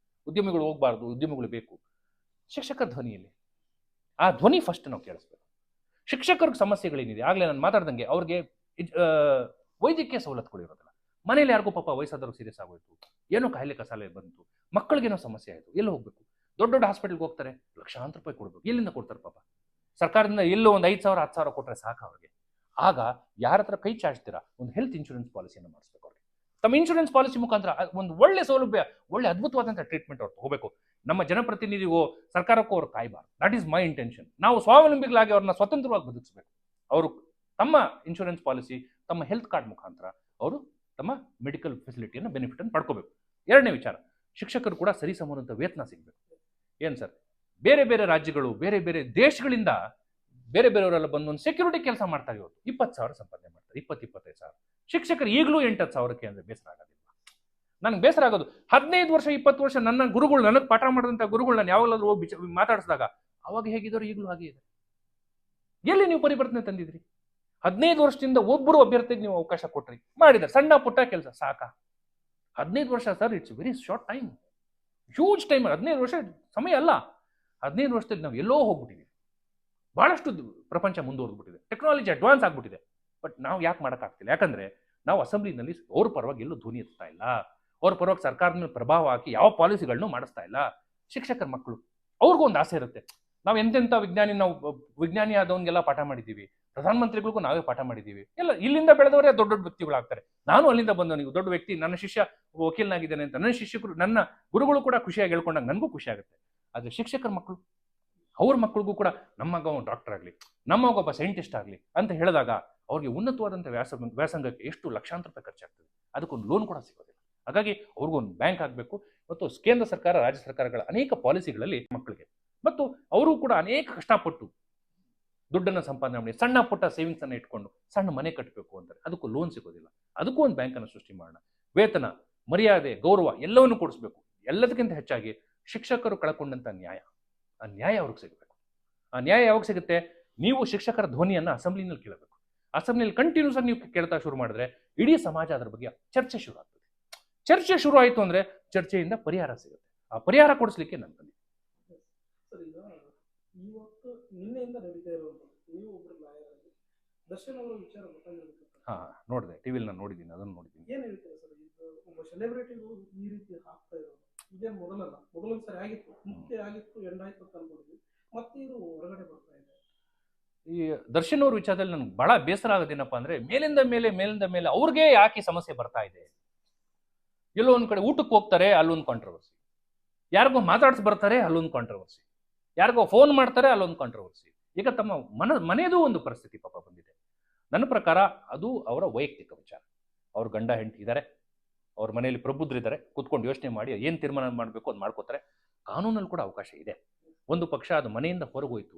ಉದ್ಯಮಿಗಳು ಹೋಗ್ಬಾರ್ದು, ಉದ್ಯಮಿಗಳು ಬೇಕು. ಶಿಕ್ಷಕರ ಧ್ವನಿಯಲ್ಲಿ ಆ ಧ್ವನಿ ಫಸ್ಟ್ ನಾವು ಕೇಳಿಸ್ಬೇಕು. ಶಿಕ್ಷಕರಿಗೆ ಸಮಸ್ಯೆಗಳೇನಿದೆ, ಆಗ್ಲೇ ನಾನು ಮಾತಾಡ್ದಂಗೆ ಅವ್ರಿಗೆ ವೈದ್ಯಕೀಯ ಸವಲತ್ತುಗಳು ಇರೋದಿಲ್ಲ, ಮನೇಲಿ ಯಾರಿಗೂ ಪಾಪ ವಯಸ್ಸಾದವ್ರು ಸೀರಿಯಸ್ ಆಗೋಯ್ತು, ಏನೋ ಕಾಯಿಲೆ ಕಸಾಲೆ ಬಂತು, ಮಕ್ಕಳಿಗೇನೋ ಸಮಸ್ಯೆ ಆಯಿತು, ಎಲ್ಲಿ ಹೋಗ್ಬೇಕು? ದೊಡ್ಡ ದೊಡ್ಡ ಹಾಸ್ಪಿಟಲ್ಗೆ ಹೋಗ್ತಾರೆ, ಲಕ್ಷಾಂತರ ರೂಪಾಯಿ ಕೊಡ್ಬೇಕು, ಎಲ್ಲಿಂದ ಕೊಡ್ತಾರೆ ಪಾಪ? ಸರ್ಕಾರದಿಂದ ಎಲ್ಲೋ ಒಂದು 5,000 10,000 ಕೊಟ್ಟರೆ ಸಾಕು ಅವ್ರಿಗೆ. ಆಗ ಯಾರ ಹತ್ರ ಕೈ ಚಾಚ್ತೀರಾ? ಒಂದು ಹೆಲ್ತ್ ಇನ್ಶೂರೆನ್ಸ್ ಪಾಲಿಸಿಯನ್ನು ಮಾಡಿಸ್ಬೇಕು ಅವ್ರಿಗೆ. ತಮ್ಮ ಇನ್ಶೂರೆನ್ಸ್ ಪಾಲಿಸಿ ಮುಖಾಂತರ ಒಂದು ಒಳ್ಳೆ ಸೌಲಭ್ಯ, ಒಳ್ಳೆ ಅದ್ಭುತವಾದಂಥ ಟ್ರೀಟ್ಮೆಂಟ್ ಅವ್ರು ತಗೋಬೇಕು. ನಮ್ಮ ಜನಪ್ರತಿನಿಧಿಗೂ ಸರ್ಕಾರಕ್ಕೂ ಅವ್ರು ಕಾಯ್ಬಾರ್ದು. That is my intention. ನಾವು ಸ್ವಾವಲಂಬಿಗಳಾಗಿ ಅವ್ರನ್ನ ಸ್ವತಂತ್ರವಾಗಿ ಬದುಕಿಸ್ಬೇಕು. ಅವರು ತಮ್ಮ ಇನ್ಶೂರೆನ್ಸ್ ಪಾಲಿಸಿ, ತಮ್ಮ ಹೆಲ್ತ್ ಕಾರ್ಡ್ ಮುಖಾಂತರ ಅವರು ತಮ್ಮ ಮೆಡಿಕಲ್ ಫೆಸಿಲಿಟಿಯನ್ನು ಬೆನಿಫಿಟ್ ಅನ್ನು ಪಡ್ಕೋಬೇಕು. ಎರಡನೇ ವಿಚಾರ, ಶಿಕ್ಷಕರು ಕೂಡ ಸರಿ ಸಮಾನಂತ ವೇತನ ಸಿಗಬೇಕು. ಏನು ಸರ್, ಬೇರೆ ಬೇರೆ ರಾಜ್ಯಗಳು, ಬೇರೆ ಬೇರೆ ದೇಶಗಳಿಂದ ಬೇರೆ ಬೇರೆಯವರೆಲ್ಲ ಬಂದು ಒಂದು ಸೆಕ್ಯೂರಿಟಿ ಕೆಲಸ ಮಾಡ್ತಾರೆ, ಇವತ್ತು 20,000 ಸಂಪಾದನೆ ಮಾಡ್ತಾರೆ, 20-25,000. ಶಿಕ್ಷಕರು ಈಗಲೂ 8-10,000ಕ್ಕೆ ಅಂದರೆ ಬೇಸರ ಆಗೋದಿಲ್ಲ. ನನಗೆ ಬೇಸರ ಆಗೋದು 15 ವರ್ಷ 20 ವರ್ಷ ನನ್ನ ಗುರುಗಳು, ನನಗೆ ಪಾಠ ಮಾಡಿದಂಥ ಗುರುಗಳು ನಾನು ಯಾವಾಗಲಾದ್ರೂ ಹೋಗಿ ಮಾತಾಡಿಸಿದಾಗ ಅವಾಗ ಹೇಗಿದ್ರು ಈಗಲೂ ಹಾಗೆ ಇದೆ. ಎಲ್ಲಿ ನೀವು ಪರಿವರ್ತನೆ ತಂದಿದ್ರಿ? 15 ವರ್ಷದಿಂದ ಒಬ್ಬರು ಅಭ್ಯರ್ಥಿಗೆ ನೀವು ಅವಕಾಶ ಕೊಟ್ರಿ, ಮಾಡಿದ್ದಾರೆ ಸಣ್ಣ ಪುಟ್ಟ ಕೆಲಸ, ಸಾಕಾ? 15 ವರ್ಷ sir, it's very short time, huge time. 15 ವರ್ಷ ಸಮಯ ಅಲ್ಲ. 15 ವರ್ಷದಲ್ಲಿ ನಾವು ಎಲ್ಲೋ ಹೋಗ್ಬಿಟ್ಟಿದ್ದೀವಿ. ಬಹಳಷ್ಟು ಪ್ರಪಂಚ ಮುಂದುವರೆದ್ಬಿಟ್ಟಿದೆ, ಟೆಕ್ನಾಲಜಿ ಅಡ್ವಾನ್ಸ್ ಆಗ್ಬಿಟ್ಟಿದೆ. ಬಟ್ ನಾವು ಯಾಕೆ ಮಾಡೋಕ್ಕಾಗ್ತಿಲ್ಲ? ಯಾಕಂದ್ರೆ ನಾವು ಅಸೆಂಬ್ಲಿನಲ್ಲಿ ಅವ್ರ ಪರವಾಗಿ ಎಲ್ಲೂ ಧ್ವನಿ ಎತ್ತಾ ಇಲ್ಲ, ಅವ್ರ ಪರವಾಗಿ ಸರ್ಕಾರದ ಮೇಲೆ ಪ್ರಭಾವ ಹಾಕಿ ಯಾವ ಪಾಲಿಸಿಗಳನ್ನೂ ಮಾಡಿಸ್ತಾ ಇಲ್ಲ. ಶಿಕ್ಷಕರ ಮಕ್ಕಳು, ಅವ್ರಿಗೂ ಒಂದು ಆಸೆ ಇರುತ್ತೆ, ನಾವು ಎಂತೆಂಥ ವಿಜ್ಞಾನಿ ಆದವನಿಗೆಲ್ಲ ಪಾಠ ಮಾಡಿದ್ದೀವಿ, ಪ್ರಧಾನಮಂತ್ರಿಗಳಿಗೂ ನಾವೇ ಪಾಠ ಮಾಡಿದ್ದೀವಿ, ಎಲ್ಲ ಇಲ್ಲಿಂದ ಬೆಳೆದವರೇ ದೊಡ್ಡ ದೊಡ್ಡ ವ್ಯಕ್ತಿಗಳಾಗ್ತಾರೆ. ನಾನು ಅಲ್ಲಿಂದ ಬಂದವನಿಗೆ ದೊಡ್ಡ ವ್ಯಕ್ತಿ, ನನ್ನ ಶಿಷ್ಯ ವಕೀಲನಾಗಿದ್ದಾನೆ ಅಂತ ನನ್ನ ಶಿಕ್ಷಕರು, ನನ್ನ ಗುರುಗಳು ಕೂಡ ಖುಷಿಯಾಗಿ ಹೇಳ್ಕೊಂಡಾಗ ನನಗೂ ಖುಷಿ ಆಗುತ್ತೆ. ಆದರೆ ಶಿಕ್ಷಕರ ಮಕ್ಕಳು, ಅವ್ರ ಮಕ್ಕಳಿಗೂ ಕೂಡ ನಮ್ಮ ಮಗ ಡಾಕ್ಟರ್ ಆಗಲಿ, ನಮ್ಮ ಮಗ ಒಬ್ಬ ಸೈಂಟಿಸ್ಟ್ ಆಗಲಿ ಅಂತ ಹೇಳಿದಾಗ ಅವ್ರಿಗೆ ಉನ್ನತವಾದಂಥ ವ್ಯಾಸಂಗಕ್ಕೆ ಎಷ್ಟು ಲಕ್ಷಾಂತರ ರೂಪಾಯಿ ಖರ್ಚಾಗ್ತದೆ, ಅದಕ್ಕೊಂದು ಲೋನ್ ಕೂಡ ಸಿಗೋದಿಲ್ಲ. ಹಾಗಾಗಿ ಅವ್ರಿಗೊಂದು ಬ್ಯಾಂಕ್ ಆಗಬೇಕು. ಮತ್ತು ಕೇಂದ್ರ ಸರ್ಕಾರ, ರಾಜ್ಯ ಸರ್ಕಾರಗಳ ಅನೇಕ ಪಾಲಿಸಿಗಳಲ್ಲಿ ಮಕ್ಕಳಿಗೆ, ಮತ್ತು ಅವರು ಕೂಡ ಅನೇಕ ಕಷ್ಟಪಟ್ಟು ದುಡ್ಡನ್ನು ಸಂಪಾದನೆ ಮಾಡಿ ಸಣ್ಣ ಪುಟ್ಟ ಸೇವಿಂಗ್ಸ್ ಅನ್ನು ಇಟ್ಕೊಂಡು ಸಣ್ಣ ಮನೆ ಕಟ್ಟಬೇಕು ಅಂತಾರೆ, ಅದಕ್ಕೂ ಲೋನ್ ಸಿಗೋದಿಲ್ಲ. ಅದಕ್ಕೂ ಒಂದು ಬ್ಯಾಂಕನ್ನು ಸೃಷ್ಟಿ ಮಾಡೋಣ. ವೇತನ, ಮರ್ಯಾದೆ, ಗೌರವ ಎಲ್ಲವನ್ನು ಕೊಡಿಸ್ಬೇಕು. ಎಲ್ಲದಕ್ಕಿಂತ ಹೆಚ್ಚಾಗಿ ಶಿಕ್ಷಕರು ಕಳ್ಕೊಂಡಂಥ ನ್ಯಾಯ, ಆ ನ್ಯಾಯ ಅವ್ರಿಗೆ ಸಿಗಬೇಕು. ಆ ನ್ಯಾಯ ಯಾವಾಗ ಸಿಗುತ್ತೆ? ನೀವು ಶಿಕ್ಷಕರ ಧ್ವನಿಯನ್ನು ಅಸೆಂಬ್ಲಿನಲ್ಲಿ ಕೇಳಬೇಕು. ಅಸೆಂಬ್ಲಿಯಲ್ಲಿ ಕಂಟಿನ್ಯೂಸ್ ಆಗಿ ನೀವು ಕೇಳ್ತಾ ಶುರು ಮಾಡಿದ್ರೆ ಇಡೀ ಸಮಾಜ ಅದರ ಬಗ್ಗೆ ಚರ್ಚೆ ಶುರು ಆಗ್ತದೆ. ಚರ್ಚೆ ಶುರು ಆಯಿತು ಅಂದ್ರೆ ಚರ್ಚೆಯಿಂದ ಪರಿಹಾರ ಸಿಗುತ್ತೆ. ಆ ಪರಿಹಾರ ಕೊಡಿಸ್ಲಿಕ್ಕೆ ನಾನು ಬಂದೆ. ಸರ್, ಈಗ ಇವತ್ತು ನಿನ್ನೆಯಿಂದ ನಡೀತಾ ಇರುವಂಥದ್ದು, ನೀವು ಒಬ್ರು ಲಾಯರ್ ಆಗಿ ದರ್ಶನ್ ಅವರ ವಿಚಾರ ಗೊತ್ತಾಗಿರ್ಬೇಕು. ಹಾ, ನೋಡಿದೆ, ಟಿವಿಲಿ ನಾನು ನೋಡಿದ್ದೀನಿ, ಅದನ್ನು ನೋಡಿದ್ದೀನಿ. ಏನ್ ಹೇಳ್ತೀರಾ ಸರ್, ಇದು ಒಬ್ಬ ಸೆಲೆಬ್ರಿಟಿಗೂ ಈ ರೀತಿ ಆಗ್ತಾ ಇರೋದು ಇದೇನು ಮೊದಲಲ್ಲ? ಮೊದಲೊಂದು ಸರಿ ಆಗಿತ್ತು, ಮುಖ್ಯ ಆಗಿತ್ತು, ಎಂಡಾಯ್ತು ಅಂತ ಅನ್ಕೊಂಡಿದ್ವಿ, ಮತ್ತೆ ಇದು ಹೊರಗಡೆ ಬರ್ತಾ ಇದೆ. ಈ ದರ್ಶನ್ ಅವ್ರ ವಿಚಾರದಲ್ಲಿ ನನಗೆ ಬಹಳ ಬೇಸರ ಆಗೋದೇನಪ್ಪ ಅಂದ್ರೆ, ಮೇಲಿಂದ ಮೇಲೆ ಅವ್ರಿಗೆ ಯಾಕೆ ಸಮಸ್ಯೆ ಬರ್ತಾ ಇದೆ? ಎಲ್ಲೋ ಒಂದ್ ಕಡೆ ಊಟಕ್ಕೆ ಹೋಗ್ತಾರೆ, ಅಲ್ಲೊಂದು ಕಾಂಟ್ರವರ್ಸಿ, ಯಾರಿಗೋ ಮಾತಾಡ್ಸಿ ಬರ್ತಾರೆ, ಅಲ್ಲೊಂದು ಕಾಂಟ್ರವರ್ಸಿ, ಯಾರಿಗೋ ಫೋನ್ ಮಾಡ್ತಾರೆ, ಅಲ್ಲೊಂದು ಕಾಂಟ್ರವರ್ಸಿ. ಈಗ ತಮ್ಮ ಮನೆಯದು ಒಂದು ಪರಿಸ್ಥಿತಿ ಪಾಪ ಬಂದಿದೆ. ನನ್ನ ಪ್ರಕಾರ ಅದು ಅವರ ವೈಯಕ್ತಿಕ ವಿಚಾರ. ಅವ್ರ ಗಂಡ ಹೆಂಡತಿ ಇದ್ದಾರೆ, ಅವ್ರ ಮನೆಯಲ್ಲಿ ಪ್ರಬುದ್ಧರಿದ್ದಾರೆ, ಕೂತ್ಕೊಂಡು ಯೋಚನೆ ಮಾಡಿ ಏನು ತೀರ್ಮಾನ ಮಾಡಬೇಕು ಅದು ಮಾಡ್ಕೋತಾರೆ. ಕಾನೂನಲ್ಲಿ ಕೂಡ ಅವಕಾಶ ಇದೆ. ಒಂದು ಪಕ್ಷ ಅದು ಮನೆಯಿಂದ ಹೊರಗೋಯ್ತು,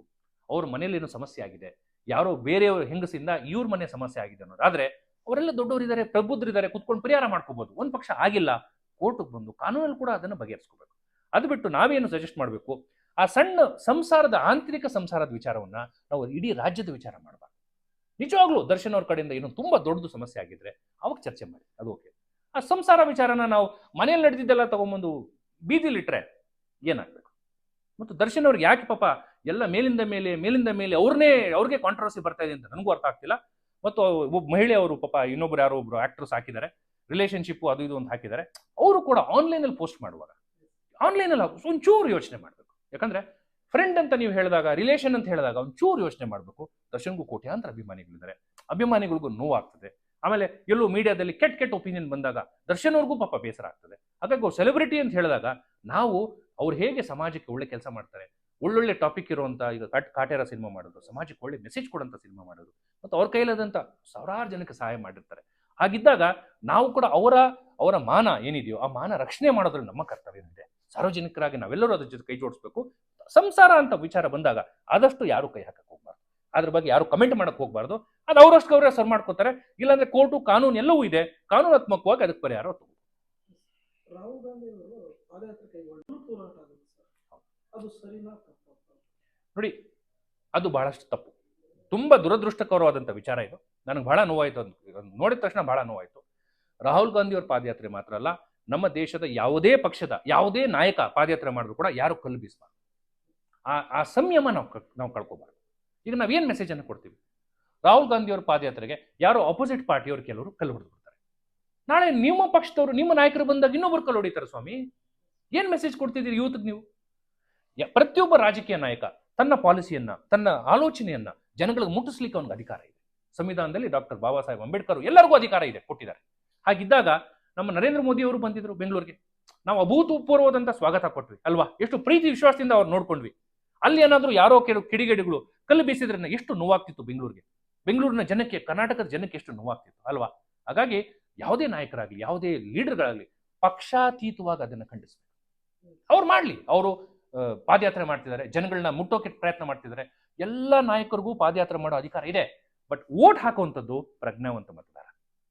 ಅವ್ರ ಮನೆಯಲ್ಲಿ ಏನೋ ಸಮಸ್ಯೆ ಆಗಿದೆ, ಯಾರೋ ಬೇರೆಯವ್ರ ಹೆಂಗಸಿಂದ ಇವ್ರ ಮನೆ ಸಮಸ್ಯೆ ಆಗಿದೆ ಅನ್ನೋದು, ಆದರೆ ಅವರೆಲ್ಲ ದೊಡ್ಡವರಿದ್ದಾರೆ, ಪ್ರಬುದ್ಧರಿದ್ದಾರೆ, ಕೂತ್ಕೊಂಡು ಪರಿಹಾರ ಮಾಡ್ಕೋಬಹುದು. ಒಂದು ಪಕ್ಷ ಆಗಿಲ್ಲ, ಕೋರ್ಟಿಗೆ ಬಂದು ಕಾನೂನಲ್ಲಿ ಕೂಡ ಅದನ್ನು ಬಗೆಹರಿಸ್ಕೋಬೇಕು. ಅದು ಬಿಟ್ಟು ನಾವೇನು ಸಜೆಸ್ಟ್ ಮಾಡಬೇಕು, ಆ ಸಣ್ಣ ಸಂಸಾರದ, ಆಂತರಿಕ ಸಂಸಾರದ ವಿಚಾರವನ್ನ ನಾವು ಇಡೀ ರಾಜ್ಯದ ವಿಚಾರ ಮಾಡಬಾರ್ದು. ನಿಜವಾಗ್ಲೂ ದರ್ಶನ್ ಅವ್ರ ಕಡೆಯಿಂದ ಏನೋ ತುಂಬಾ ದೊಡ್ಡದು ಸಮಸ್ಯೆ ಆಗಿದ್ರೆ ಅವಾಗ ಚರ್ಚೆ ಮಾಡಿ, ಅದು ಓಕೆ. ಆ ಸಂಸಾರ ವಿಚಾರನ ನಾವು ಮನೆಯಲ್ಲಿ ನಡೆದಿದ್ದೆಲ್ಲ ತಗೊಂಬಂದು ಬೀದಿಲಿಟ್ರೆ ಏನಾಗಬೇಕು? ಮತ್ತು ದರ್ಶನ್ ಅವ್ರಿಗೆ ಯಾಕೆ ಪಾಪ ಎಲ್ಲ ಮೇಲಿಂದ ಮೇಲೆ ಅವ್ರಿಗೆ ಕಾಂಟ್ರವರ್ಸಿ ಬರ್ತಾ ಇದೆ ಅಂತ ನನಗೂ ಅರ್ಥ ಆಗ್ತಿಲ್ಲ. ಮತ್ತು ಒಬ್ಬ ಮಹಿಳೆ ಅವರು ಪಾಪ ಇನ್ನೊಬ್ರು ಯಾರೋ ಒಬ್ರು ಆಕ್ಟ್ರೆಸ್ ಹಾಕಿದ್ದಾರೆ, ರಿಲೇಶನ್ಶಿಪ್ ಅದು ಇದು ಅಂತ ಹಾಕಿದ್ದಾರೆ, ಅವರು ಕೂಡ ಆನ್ಲೈನಲ್ಲಿ ಪೋಸ್ಟ್ ಮಾಡುವಾಗ ಆನ್ಲೈನಲ್ಲಿ ಒಂಚೂರು ಯೋಚನೆ ಮಾಡಬೇಕು. ಯಾಕಂದ್ರೆ ಫ್ರೆಂಡ್ ಅಂತ ನೀವು ಹೇಳಿದಾಗ, ರಿಲೇಷನ್ ಅಂತ ಹೇಳಿದಾಗ ಒಂಚೂರು ಯೋಚನೆ ಮಾಡಬೇಕು. ದರ್ಶನ್ಗೂ ಕೋಟ್ಯಾಂತರ ಅಭಿಮಾನಿಗಳಿದ್ದಾರೆ, ಅಭಿಮಾನಿಗಳಿಗೂ ನೋವಾಗ್ತದೆ. ಆಮೇಲೆ ಎಲ್ಲೋ ಮೀಡಿಯಾದಲ್ಲಿ ಕೆಟ್ಟ ಒಪಿನಿಯನ್ ಬಂದಾಗ ದರ್ಶನ್ ಅವ್ರಿಗೂ ಪಾಪ ಬೇಸರ ಆಗ್ತದೆ. ಹಾಗಾಗಿ ಅವ್ರು ಸೆಲೆಬ್ರಿಟಿ ಅಂತ ಹೇಳಿದಾಗ ನಾವು ಅವ್ರು ಹೇಗೆ ಸಮಾಜಕ್ಕೆ ಒಳ್ಳೆ ಕೆಲಸ ಮಾಡ್ತಾರೆ, ಒಳ್ಳೊಳ್ಳೆ ಟಾಪಿಕ್ ಇರುವಂತ, ಈಗ ಕಾಟೇರ ಸಿನಿಮಾ ಮಾಡೋದು, ಸಮಾಜಕ್ಕೆ ಒಳ್ಳೆ ಮೆಸೇಜ್ ಕೊಡುವಂತ ಸಿನಿಮಾ ಮಾಡೋದು, ಮತ್ತು ಅವ್ರ ಕೈಲಾದಂತ ಸಾವಿರಾರು ಜನಕ್ಕೆ ಸಹಾಯ ಮಾಡಿರ್ತಾರೆ. ಹಾಗಿದ್ದಾಗ ನಾವು ಕೂಡ ಅವರ ಮಾನ ಏನಿದೆಯೋ ಆ ಮಾನ ರಕ್ಷಣೆ ಮಾಡೋದ್ರಲ್ಲಿ ನಮ್ಮ ಕರ್ತವ್ಯ ಇದೆ. ಸಾರ್ವಜನಿಕರಾಗಿ ನಾವೆಲ್ಲರೂ ಅದ್ರ ಜೊತೆ ಕೈ ಜೋಡಿಸ್ಬೇಕು. ಸಂಸಾರ ಅಂತ ವಿಚಾರ ಬಂದಾಗ ಆದಷ್ಟು ಯಾರು ಕೈ ಹಾಕಕ್ಕೆ ಹೋಗ್ಬಾರ್ದು. ಅದ್ರ ಬಗ್ಗೆ ಯಾರು ಕಮೆಂಟ್ ಮಾಡಕ್ ಹೋಗ್ಬಾರ್ದು. ಅದು ಅವರಷ್ಟು ಅವರೇ ಸರ್ ಮಾಡ್ಕೋತಾರೆ. ಇಲ್ಲಾಂದ್ರೆ ಕೋರ್ಟು ಕಾನೂನು ಎಲ್ಲವೂ ಇದೆ, ಕಾನೂನಾತ್ಮಕವಾಗಿ ಅದಕ್ಕೆ ಪರಿಹಾರ ತಗೋ. ರಾಹುಲ್ ಗಾಂಧಿ ಅವರು ಪಾದಯಾತ್ರೆ ಕೈಗೊಂಡು ಹೋರಾಟ ಆಗುತ್ತೆ ಸರ್, ಅದು ಸರಿನಾ ತಪ್ಪಾ? ನೋಡಿ, ಅದು ಬಹಳಷ್ಟು ತಪ್ಪು, ತುಂಬಾ ದುರದೃಷ್ಟಕರವಾದಂಥ ವಿಚಾರ ಇದು. ನನಗೆ ಬಹಳ ನೋವಾಯ್ತು, ನೋಡಿದ ತಕ್ಷಣ ಬಹಳ ನೋವಾಯ್ತು. ರಾಹುಲ್ ಗಾಂಧಿ ಅವ್ರ ಪಾದಯಾತ್ರೆ ಮಾತ್ರ ಅಲ್ಲ, ನಮ್ಮ ದೇಶದ ಯಾವುದೇ ಪಕ್ಷದ ಯಾವುದೇ ನಾಯಕ ಪಾದಯಾತ್ರೆ ಮಾಡಿದ್ರು ಕೂಡ ಯಾರು ಕಲ್ಲು ಬೀಸಬಾರ್ದು. ಆ ಸಂಯಮ ನಾವು ಕಳ್ಕೋಬಾರ್ದು. ಈಗ ನಾವೇನ್ ಮೆಸೇಜ್ ಅನ್ನು ಕೊಡ್ತೀವಿ? ರಾಹುಲ್ ಗಾಂಧಿ ಅವ್ರ ಪಾದಯಾತ್ರೆಗೆ ಯಾರೋ ಅಪೋಸಿಟ್ ಪಾರ್ಟಿಯವರು ಕೆಲವರು ಕಲ್ಲು ಹೊಡೆದು ಬಿಡ್ತಾರೆ. ನಾಳೆ ನಿಮ್ಮ ಪಕ್ಷದವರು ನಿಮ್ಮ ನಾಯಕರು ಬಂದಾಗ ಇನ್ನೊಬ್ರು ಕಲ್ಲು ಹೊಡಿತಾರೆ. ಸ್ವಾಮಿ, ಏನ್ ಮೆಸೇಜ್ ಕೊಡ್ತಿದ್ದೀರಿ ಯೂತ್ಗೆ ನೀವು? ಪ್ರತಿಯೊಬ್ಬ ರಾಜಕೀಯ ನಾಯಕ ತನ್ನ ಪಾಲಿಸಿಯನ್ನ, ತನ್ನ ಆಲೋಚನೆಯನ್ನ ಜನಗಳಿಗೆ ಮುಟ್ಟಿಸ್ಲಿಕ್ಕೆ ಅವನಿಗೆ ಅಧಿಕಾರ ಇದೆ. ಸಂವಿಧಾನದಲ್ಲಿ ಡಾಕ್ಟರ್ ಬಾಬಾ ಸಾಹೇಬ್ ಅಂಬೇಡ್ಕರ್ ಎಲ್ಲರಿಗೂ ಅಧಿಕಾರ ಇದೆ, ಕೊಟ್ಟಿದ್ದಾರೆ. ಹಾಗಿದ್ದಾಗ ನಮ್ಮ ನರೇಂದ್ರ ಮೋದಿ ಅವರು ಬಂದಿದ್ರು ಬೆಂಗಳೂರಿಗೆ, ನಾವು ಅಭೂತಪೂರ್ವವಾದಂತ ಸ್ವಾಗತ ಕೊಟ್ವಿ ಅಲ್ವಾ? ಎಷ್ಟು ಪ್ರೀತಿ ವಿಶ್ವಾಸದಿಂದ ಅವ್ರು ನೋಡ್ಕೊಂಡ್ವಿ. ಅಲ್ಲಿ ಏನಾದ್ರು ಯಾರೋ ಕೆಲವು ಕಿಡಿಗೇಡಿಗಳು ಕಲ್ಲು ಬೀಸಿದ್ರೆ ಎಷ್ಟು ನೋವಾಗ್ತಿತ್ತು ಬೆಂಗಳೂರಿಗೆ, ಬೆಂಗಳೂರಿನ ಜನಕ್ಕೆ, ಕರ್ನಾಟಕದ ಜನಕ್ಕೆ ಎಷ್ಟು ನೋವಾಗ್ತಿತ್ತು ಅಲ್ವಾ? ಹಾಗಾಗಿ ಯಾವುದೇ ನಾಯಕರಾಗಲಿ, ಯಾವುದೇ ಲೀಡರ್ಗಳಾಗಲಿ ಪಕ್ಷಾತೀತವಾಗಿ ಅದನ್ನು ಖಂಡಿಸ್ಬೇಕು. ಅವ್ರು ಮಾಡ್ಲಿ, ಅವರು ಪಾದಯಾತ್ರೆ ಮಾಡ್ತಿದ್ದಾರೆ, ಜನಗಳನ್ನ ಮುಟ್ಟೋಕೆ ಪ್ರಯತ್ನ ಮಾಡ್ತಿದ್ದಾರೆ. ಎಲ್ಲ ನಾಯಕರಿಗೂ ಪಾದಯಾತ್ರೆ ಮಾಡೋ ಅಧಿಕಾರ ಇದೆ. ಬಟ್ ವೋಟ್ ಹಾಕುವಂಥದ್ದು ಪ್ರಜ್ಞಾವಂತ ಮತದಾರ.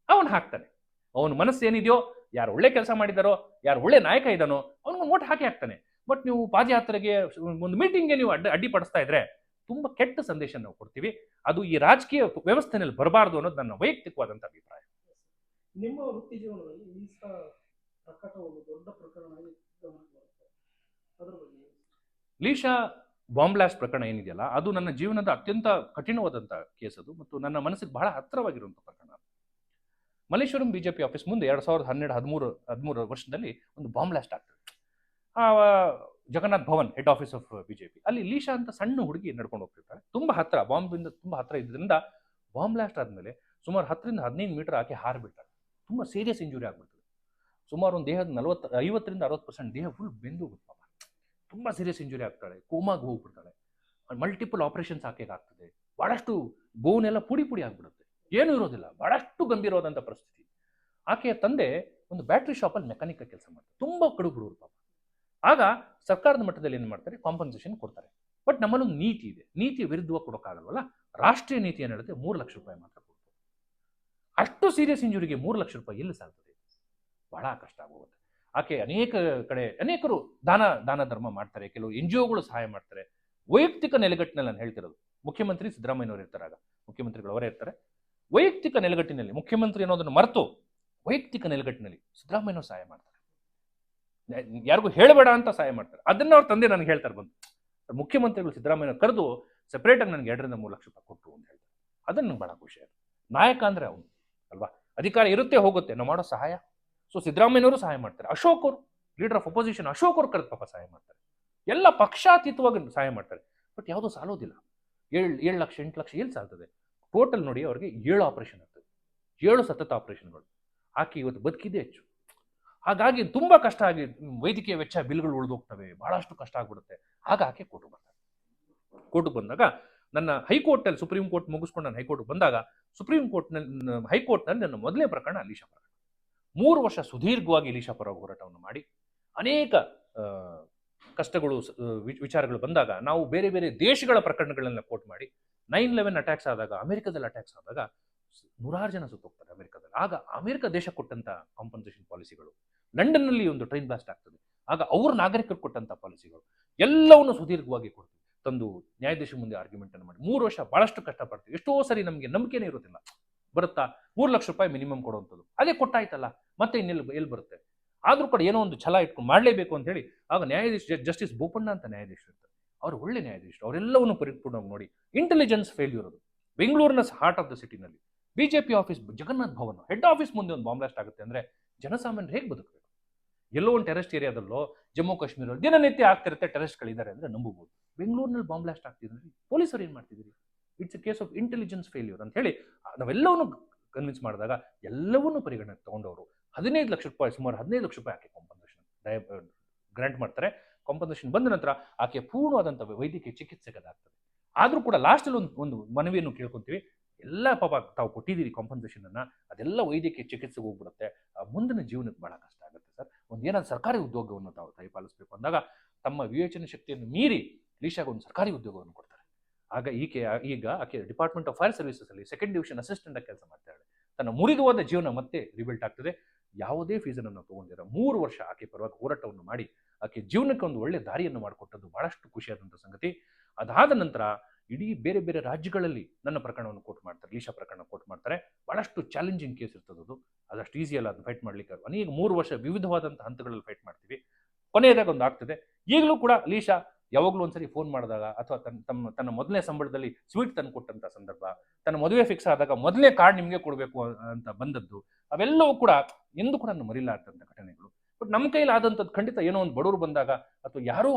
ಅವನು ಹಾಕ್ತಾನೆ, ಅವನ ಮನಸ್ಸು ಏನಿದೆಯೋ, ಯಾರು ಒಳ್ಳೆ ಕೆಲಸ ಮಾಡಿದಾರೋ, ಯಾರು ಒಳ್ಳೆ ನಾಯಕ ಇದ್ದಾನೋ ಅವನಿಗೆ ವೋಟ್ ಹಾಕಿ ಹಾಕ್ತಾನೆ. ಬಟ್ ನೀವು ಪಾದಯಾತ್ರೆಗೆ, ಒಂದು ಮೀಟಿಂಗ್ಗೆ ನೀವು ಅಡ್ಡಿಪಡಿಸ್ತಾ ಇದ್ರೆ ತುಂಬಾ ಕೆಟ್ಟ ಸಂದೇಶ ನಾವು ಕೊಡ್ತೀವಿ. ಅದು ಈ ರಾಜಕೀಯ ವ್ಯವಸ್ಥೆಯಲ್ಲಿ ಬರಬಾರ್ದು ಅನ್ನೋದು ನನ್ನ ವೈಯಕ್ತಿಕವಾದಂತ ಅಭಿಪ್ರಾಯ. ನಿಮ್ಮ ವೃತ್ತಿ ಜೀವನದಲ್ಲಿ ಲೀಸಾ ಪ್ರಕಟ ಒಂದು ದೊಡ್ಡ ಪ್ರಕರಣ ಬರುತ್ತೆ, ಅದರ ಬಗ್ಗೆ? ಲೀಶಾ ಬಾಂಬ್ ಬ್ಲಾಸ್ಟ್ ಪ್ರಕರಣ ಏನಿದೆಯಲ್ಲ, ಅದು ನನ್ನ ಜೀವನದ ಅತ್ಯಂತ ಕಠಿಣವಾದಂಥ ಕೇಸ್ ಅದು, ಮತ್ತು ನನ್ನ ಮನಸ್ಸಿಗೆ ಬಹಳ ಹತ್ತಿರವಾಗಿರುವಂಥ ಪ್ರಕರಣ. ಮಲ್ಲೇಶ್ವರಂ ಬಿಜೆಪಿ ಆಫೀಸ್ ಮುಂದೆ 2012-13 ವರ್ಷದಲ್ಲಿ ಒಂದು ಬಾಂಬ್ ಬ್ಲಾಸ್ಟ್ ಆಗ್ತದೆ. Jagannath Bhavan, head office of BJP, ಅಲ್ಲಿ ಲೀಶಾ ಅಂತ ಸಣ್ಣ ಹುಡುಗಿ ನಡ್ಕೊಂಡು ಹೋಗ್ತಿರ್ತಾರೆ. ತುಂಬಾ ಹತ್ರ, ಬಾಂಬಿಂದ ತುಂಬಾ ಹತ್ರ ಇದ್ರಿಂದ ಬಾಂಬ್ ಬ್ಲಾಸ್ಟ್ ಆದ್ಮೇಲೆ ಸುಮಾರು 10-15 ಮೀಟರ್ ಆಕೆ ಹಾರಿಬಿಡ್ತಾರೆ. ತುಂಬಾ ಸೀರಿಯಸ್ ಇಂಜುರಿ ಆಗ್ಬಿಡ್ತದೆ. ಸುಮಾರು ಒಂದು ದೇಹದ 50-60% ದೇಹ ಫುಲ್ ಬೆಂದು ಹೋಗುತ್ತೆ. ತುಂಬಾ ಸೀರಿಯಸ್ ಇಂಜುರಿ ಆಗ್ತಾಳೆ, ಕೋಮಾಗಿ ಹೋಗ್ಬಿಡ್ತಾಳೆ. ಮಲ್ಟಿಪಲ್ ಆಪರೇಷನ್ಸ್ ಆಕೆಗೆ ಆಗ್ತದೆ. ಬಹಳಷ್ಟು ಬೋನ್ ಎಲ್ಲ ಪುಡಿ ಪುಡಿ ಆಗ್ಬಿಡುತ್ತೆ, ಏನೂ ಇರೋದಿಲ್ಲ, ಬಹಳಷ್ಟು ಗಂಭೀರವಾದಂಥ ಪರಿಸ್ಥಿತಿ. ಆಕೆಯ ತಂದೆ ಒಂದು ಬ್ಯಾಟ್ರಿ ಶಾಪಲ್ಲಿ ಮೆಕ್ಯಾನಿಕ್ ಕೆಲಸ ಮಾಡ್ತಾರೆ, ತುಂಬಾ ಕಡು ಹುಡುಗರು ಪಾಪ. ಆಗ ಸರ್ಕಾರದ ಮಟ್ಟದಲ್ಲಿ ಏನು ಮಾಡ್ತಾರೆ, ಕಾಂಪನ್ಸೇಷನ್ ಕೊಡ್ತಾರೆ. ಬಟ್ ನಮ್ಮಲ್ಲೊಂದು ನೀತಿ ಇದೆ, ನೀತಿ ವಿರುದ್ಧವಾಗಿ ಕೊಡೋಕ್ಕಾಗಲ್ವಲ್ಲ. ರಾಷ್ಟ್ರೀಯ ನೀತಿ ಏನು ಹೇಳುತ್ತೆ, 3 ಲಕ್ಷ ರೂಪಾಯಿ ಮಾತ್ರ ಕೊಡ್ಬೋದು. ಅಷ್ಟು ಸೀರಿಯಸ್ ಇಂಜುರಿಗೆ 3 ಲಕ್ಷ ರೂಪಾಯಿ ಎಲ್ಲಿ ಸಾಲ್ತದೆ? ಬಹಳ ಕಷ್ಟ ಆಗೋಗುತ್ತೆ. ಆಕೆ ಅನೇಕರು ದಾನ ಧರ್ಮ ಮಾಡ್ತಾರೆ, ಕೆಲವು NGOಗಳು ಸಹಾಯ ಮಾಡ್ತಾರೆ. ವೈಯಕ್ತಿಕ ನೆಲೆಗಟ್ಟಿನಲ್ಲಿ ನಾನು ಹೇಳ್ತಿರೋದು, ಮುಖ್ಯಮಂತ್ರಿ ಸಿದ್ದರಾಮಯ್ಯನವರು ಇರ್ತಾರೆ, ಆಗ ಮುಖ್ಯಮಂತ್ರಿಗಳು ಅವರೇ ಇರ್ತಾರೆ. ವೈಯಕ್ತಿಕ ನೆಲೆಗಟ್ಟಿನಲ್ಲಿ ಮುಖ್ಯಮಂತ್ರಿ ಅನ್ನೋದನ್ನು ಮರೆತು ವೈಯಕ್ತಿಕ ನೆಲೆಗಟ್ಟಿನಲ್ಲಿ ಸಿದ್ದರಾಮಯ್ಯನವರು ಸಹಾಯ ಮಾಡ್ತಾರೆ. ಯಾರಿಗೂ ಹೇಳಬೇಡ ಅಂತ ಸಹಾಯ ಮಾಡ್ತಾರೆ. ಅದನ್ನ ಅವ್ರ ತಂದೆ ನನಗೆ ಹೇಳ್ತಾರೆ, ಬಂದು ಮುಖ್ಯಮಂತ್ರಿಗಳು ಸಿದ್ದರಾಮಯ್ಯನವರು ಕರೆದು ಸೆಪರೇಟ್ ಆಗಿ ನನಗೆ 2-3 ಲಕ್ಷ ರೂಪಾಯಿ ಕೊಟ್ಟರು ಅಂತ ಹೇಳ್ತಾರೆ. ಅದನ್ನ ನಂಗೆ ಬಹಳ ಖುಷಿ ಆಯ್ತು. ನಾಯಕ ಅಂದ್ರೆ ಅವನು ಅಲ್ವಾ? ಅಧಿಕಾರ ಇರುತ್ತೆ ಹೋಗುತ್ತೆ, ನಾವು ಮಾಡೋ ಸಹಾಯ. ಸೊ ಸಿದ್ದರಾಮಯ್ಯನವರು ಸಹಾಯ ಮಾಡ್ತಾರೆ, ಅಶೋಕ್ ಅವರು, ಲೀಡರ್ ಆಫ್ ಅಪೋಸಿಷನ್ ಅಶೋಕ್ ಅವರು ಕರೆದು ಪಾಪ ಸಹಾಯ ಮಾಡ್ತಾರೆ. ಎಲ್ಲ ಪಕ್ಷಾತೀತವಾಗಿ ಸಹಾಯ ಮಾಡ್ತಾರೆ. ಬಟ್ ಯಾವುದೂ ಸಾಲೋದಿಲ್ಲ. 7 ಲಕ್ಷ 8 ಲಕ್ಷ ಎಲ್ಲಿ ಸಾಲ್ತದೆ? ಟೋಟಲ್ ನೋಡಿ, ಅವರಿಗೆ 7 ಆಪರೇಷನ್ ಆಗ್ತದೆ, 7 ಸತತ ಆಪರೇಷನ್ಗಳು. ಆಕೆ ಇವತ್ತು ಬದುಕಿದೆ ಹೆಚ್ಚು. ಹಾಗಾಗಿ ತುಂಬಾ ಕಷ್ಟ ಆಗಿ ವೈದ್ಯಕೀಯ ವೆಚ್ಚ ಬಿಲ್ಗಳು ಉಳಿದೋಗ್ತವೆ, ಬಹಳಷ್ಟು ಕಷ್ಟ ಆಗ್ಬಿಡುತ್ತೆ. ಆಗ ಆಕೆ ಕೋರ್ಟ್ ಬರ್ತಾರೆ. ಕೋರ್ಟ್ಗೆ ಬಂದಾಗ ನನ್ನ ಹೈಕೋರ್ಟ್ನಲ್ಲಿ, ಸುಪ್ರೀಂ ಕೋರ್ಟ್ ಮುಗಿಸ್ಕೊಂಡು ನಾನು ಹೈಕೋರ್ಟ್ ಬಂದಾಗ, ಹೈಕೋರ್ಟ್ನಲ್ಲಿ ನನ್ನ ಮೊದಲನೇ ಪ್ರಕರಣ ಲೀಶಾ ಪ್ರಕರಣ. 3 ವರ್ಷ ಸುದೀರ್ಘವಾಗಿ ಲೀಶಾ ಪರ ಹೋರಾಟವನ್ನು ಮಾಡಿ ಅನೇಕ ಕಷ್ಟಗಳು, ವಿಚಾರಗಳು ಬಂದಾಗ ನಾವು ಬೇರೆ ಬೇರೆ ದೇಶಗಳ ಪ್ರಕರಣಗಳನ್ನ ಕೋರ್ಟ್ ಮಾಡಿ, 9/11 ಅಟ್ಯಾಕ್ಸ್ ಆದಾಗ, ಅಮೆರಿಕದಲ್ಲಿ ಅಟ್ಯಾಕ್ಸ್ ಆದಾಗ 100 ಜನ ಸುತ್ತೋಗ್ತಾರೆ ಅಮೆರಿಕದಲ್ಲಿ. ಆಗ ಅಮೆರಿಕ ದೇಶ ಕೊಟ್ಟಂತ ಕಾಂಪನ್ಸೇಷನ್ ಪಾಲಿಸಿಗಳು, ಲಂಡನ್ನಲ್ಲಿ ಒಂದು ಟ್ರೈನ್ ಬ್ಲಾಸ್ಟ್ ಆಗ್ತದೆ, ಆಗ ಅವ್ರ ನಾಗರಿಕರು ಕೊಟ್ಟಂತ ಪಾಲಿಸಿಗಳು ಎಲ್ಲವನ್ನು ಸುದೀರ್ಘವಾಗಿ ಕೊಡ್ತೀವಿ, ತಂದು ನ್ಯಾಯಾಧೀಶ ಮುಂದೆ ಆರ್ಗ್ಯುಮೆಂಟ್ ಅನ್ನು ಮಾಡಿ 3 ವರ್ಷ ಬಹಳಷ್ಟು ಕಷ್ಟಪಡ್ತೀವಿ. ಎಷ್ಟೋ ಸರಿ ನಮಗೆ ನಂಬಿಕೆನೇ ಇರೋದಿಲ್ಲ, ಬರುತ್ತಾ 3 ಲಕ್ಷ ರೂಪಾಯಿ ಮಿನಿಮಮ್ ಕೊಡುವಂಥದ್ದು, ಅದೇ ಕೊಟ್ಟಾಯ್ತಲ್ಲ ಮತ್ತೆ ಎಲ್ಲಿ ಬರುತ್ತೆ? ಆದ್ರೂ ಕೂಡ ಏನೋ ಒಂದು ಛಲ ಇಟ್ಕೊಂಡು ಮಾಡಲೇಬೇಕು ಅಂತ ಹೇಳಿ, ಆಗ ನ್ಯಾಯಾಧೀಶ ಜಸ್ಟಿಸ್ ಬೋಪಣ್ಣ ಅಂತ ನ್ಯಾಯಾಧೀಶರು ಇರ್ತಾರೆ. ಅವರು ಒಳ್ಳೆ ನ್ಯಾಯಾಧೀಶರು, ಅವರೆಲ್ಲವನ್ನು ಪರಿಪೂರ್ಣವಾಗಿ ನೋಡಿ. ಇಂಟೆಲಿಜೆನ್ಸ್ ಫೇಲ್ಯೂರ್ ಅದು. ಬೆಂಗಳೂರಿನ ಹಾರ್ಟ್ ಆಫ್ ದ ಸಿಟಿನಲ್ಲಿ BJP office, Jagannath Bhavan head office ಮುಂದೆ ಒಂದು ಬಾಂಬ್ ಬ್ಲಾಸ್ಟ್ ಆಗುತ್ತೆ ಅಂದ್ರೆ ಜನಸಾಮಾನ್ಯರು ಹೇಗೆ ಬದುಕಬೇಕು? ಎಲ್ಲೋ ಒಂದು ಟೆರೆಸ್ಟ್ ಏರಿಯಾದಲ್ಲೋ, ಜಮ್ಮು ಕಾಶ್ಮೀರ ದಿನನಿತ್ಯ ಆಗ್ತಿರುತ್ತೆ ಟೆರೆಸ್ಟ್ಗಳಿದ್ದಾರೆ ಅಂದ್ರೆ ನಂಬಬಹುದು. ಬೆಂಗಳೂರಿನಲ್ಲಿ ಬಾಂಬ್ ಬ್ಲಾಸ್ಟ್ ಆಗ್ತಿದ್ರೆ ಪೊಲೀಸರು ಏನ್ ಮಾಡ್ತಿದ್ರಿ? It's A case of intelligence failure ಅಂತ ಹೇಳಿ ನಾವೆಲ್ಲವನ್ನು ಕನ್ವಿನ್ಸ್ ಮಾಡಿದಾಗ ಎಲ್ಲವನ್ನೂ ಪರಿಗಣನೆ ತಗೊಂಡವರು 15 ಲಕ್ಷ ರೂಪಾಯಿ, ಸುಮಾರು 15 ಲಕ್ಷ ರೂಪಾಯಿ ಆಕೆ ಕಾಂಪನ್ಸೇಷನ್ ಗ್ರಾಂಟ್ ಮಾಡ್ತಾರೆ. ಕಾಂಪನ್ಸೇಷನ್ ಬಂದ ನಂತರ ಆಕೆ ಪೂರ್ಣವಾದಂಥ ವೈದ್ಯಕೀಯ ಚಿಕಿತ್ಸೆಗಾಗ್ತದೆ. ಆದ್ರೂ ಕೂಡ ಲಾಸ್ಟಲ್ಲಿ ಒಂದು ಮನವಿಯನ್ನು ಕೇಳ್ಕೊಂತೀವಿ, ಎಲ್ಲ ಪಾಪ ತಾವು ಕೊಟ್ಟಿದ್ದೀರಿ ಕಾಂಪನ್ಸೇಷನ್ ಅನ್ನ, ಅದೆಲ್ಲ ವೈದ್ಯಕೀಯ ಚಿಕಿತ್ಸೆಗೆ ಹೋಗ್ಬಿಡುತ್ತೆ, ಮುಂದಿನ ಜೀವನಕ್ಕೆ ಬಹಳ ಕಷ್ಟ ಆಗುತ್ತೆ ಸರ್. ಏನಾದ್ರು ಸರ್ಕಾರಿ ಉದ್ಯೋಗವನ್ನು ತಾವು ಪರಿಪಾಲಿಸಬೇಕು ಅಂದಾಗ ತಮ್ಮ ವಿವೇಚನೆ ಶಕ್ತಿಯನ್ನು ಮೀರಿ ಲೀಶಾಗೆ ಒಂದು ಸರ್ಕಾರಿ ಉದ್ಯೋಗವನ್ನು ಕೊಡ್ತಾರೆ. ಆಗ ಈಗ ಆಕೆ ಡಿಪಾರ್ಟ್ಮೆಂಟ್ ಆಫ್ ಫೈರ್ ಸರ್ವಿಸಸ್ ಅಲ್ಲಿ ಸೆಕೆಂಡ್ ಡಿವಿಷನ್ ಅಸಿಸ್ಟೆಂಟ್ ಆಗಿ ಕೆಲಸ ಮಾಡ್ತಾಳೆ. ತನ್ನ ಮುರಿದು ಹೋದ ಜೀವನ ಮತ್ತೆ ರಿಬಿಲ್ಟ್ ಆಗ್ತದೆ. ಯಾವುದೇ ಫೀಸನ್ನು ತಗೊಂಡಿರ 3 ವರ್ಷ ಆಕೆ ಪರವಾಗಿ ಹೋರಾಟವನ್ನು ಮಾಡಿ ಆಕೆ ಜೀವನಕ್ಕೆ ಒಂದು ಒಳ್ಳೆ ದಾರಿಯನ್ನು ಮಾಡಿಕೊಟ್ಟದ್ದು ಬಹಳಷ್ಟು ಖುಷಿಯಾದಂಥ ಸಂಗತಿ. ಅದಾದ ನಂತರ ಇಡೀ ಬೇರೆ ಬೇರೆ ರಾಜ್ಯಗಳಲ್ಲಿ ನನ್ನ ಪ್ರಕರಣವನ್ನು ಕೋರ್ಟ್ ಮಾಡ್ತಾರೆ, ಲೀಶಾ ಪ್ರಕರಣ ಕೋರ್ಟ್ ಮಾಡ್ತಾರೆ. ಬಹಳಷ್ಟು ಚಾಲೆಂಜಿಂಗ್ ಕೇಸ್ ಇರ್ತದದು, ಅದಷ್ಟು ಈಸಿ ಅಲ್ಲ ಅದನ್ನ ಫೈಟ್ ಮಾಡ್ಲಿಕ್ಕೆ. ಅನೇಕ 3 ವರ್ಷ ವಿವಿಧವಾದಂಥ ಹಂತಗಳಲ್ಲಿ ಫೈಟ್ ಮಾಡ್ತೀವಿ. ಕೊನೆಯದಾಗ ಒಂದು ಆಗ್ತದೆ. ಈಗಲೂ ಕೂಡ ಲೀಶಾ ಯಾವಾಗಲೂ ಒಂದ್ಸರಿ ಫೋನ್ ಮಾಡಿದಾಗ ಅಥವಾ ತನ್ನ ಮೊದಲನೇ ಸಂಬಳದಲ್ಲಿ ಸ್ವೀಟ್ ತಂದು ಕೊಟ್ಟಂತ ಸಂದರ್ಭ, ತನ್ನ ಮದುವೆ ಫಿಕ್ಸ್ ಆದಾಗ ಮೊದಲನೇ ಕಾರ್ಡ್ ನಿಮಗೆ ಕೊಡಬೇಕು ಅಂತ ಬಂದದ್ದು, ಅವೆಲ್ಲವೂ ಕೂಡ ಎಂದು ಕೂಡ ನಾನು ಮರಿಲಾರ್ದಂಥ ಘಟನೆಗಳು. ಬಟ್ ನಮ್ಮ ಕೈಲಿ ಆದಂಥದ್ದು ಖಂಡಿತ ಏನೋ ಒಂದು ಬಡವರು ಬಂದಾಗ ಅಥವಾ ಯಾರೂ